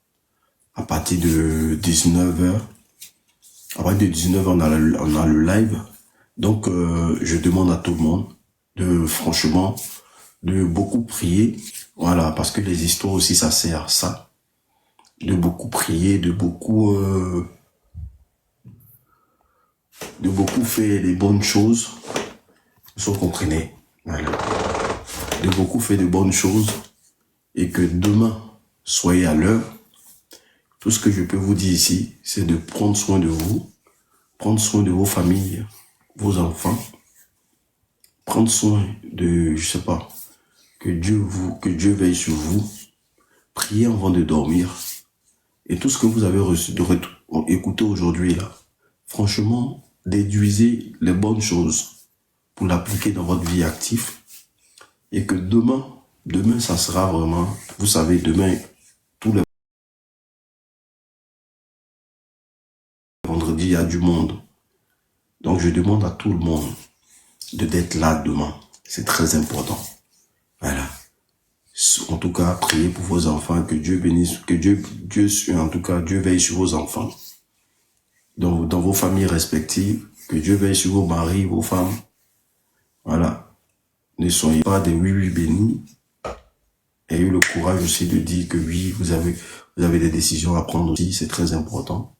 à partir de 19h, à partir de 19h, on a le live. Donc, je demande à tout le monde franchement, de beaucoup prier. Voilà, parce que les histoires aussi, ça sert à ça. de beaucoup prier, de beaucoup faire les bonnes choses. Vous comprenez? Voilà. De beaucoup faire de bonnes choses et que demain, soyez à l'heure. Tout ce que je peux vous dire ici, c'est de prendre soin de vous, prendre soin de vos familles, vos enfants, prendre soin de, je sais pas, que Dieu veille sur vous, priez avant de dormir. Et tout ce que vous avez reçu, écouté aujourd'hui là, franchement, déduisez les bonnes choses pour l'appliquer dans votre vie active. Et que demain, ça sera vraiment, vous savez, demain, tous les vendredis, il y a du monde. Donc je demande à tout le monde d'être là demain. C'est très important. Voilà. En tout cas, priez pour vos enfants, que Dieu bénisse, que Dieu veille sur vos enfants. Dans vos familles respectives, que Dieu veille sur vos maris, vos femmes. Voilà. Ne soyez pas des oui bénis. Ayez eu le courage aussi de dire que oui, vous avez des décisions à prendre aussi, c'est très important.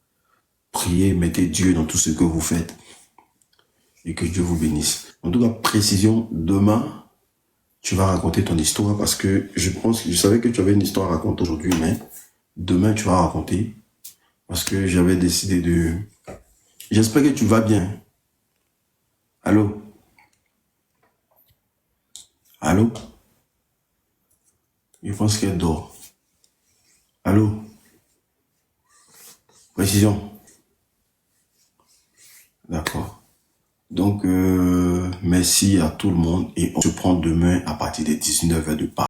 Priez, mettez Dieu dans tout ce que vous faites. Et que Dieu vous bénisse. En tout cas, précision, demain, tu vas raconter ton histoire parce que je savais que tu avais une histoire à raconter aujourd'hui, mais demain, tu vas raconter parce que j'avais décidé de... J'espère que tu vas bien. Allô? Allô? Je pense qu'elle dort. Allô? Précision. D'accord. Donc, merci à tout le monde et on se prend demain à partir des 19h de Paris.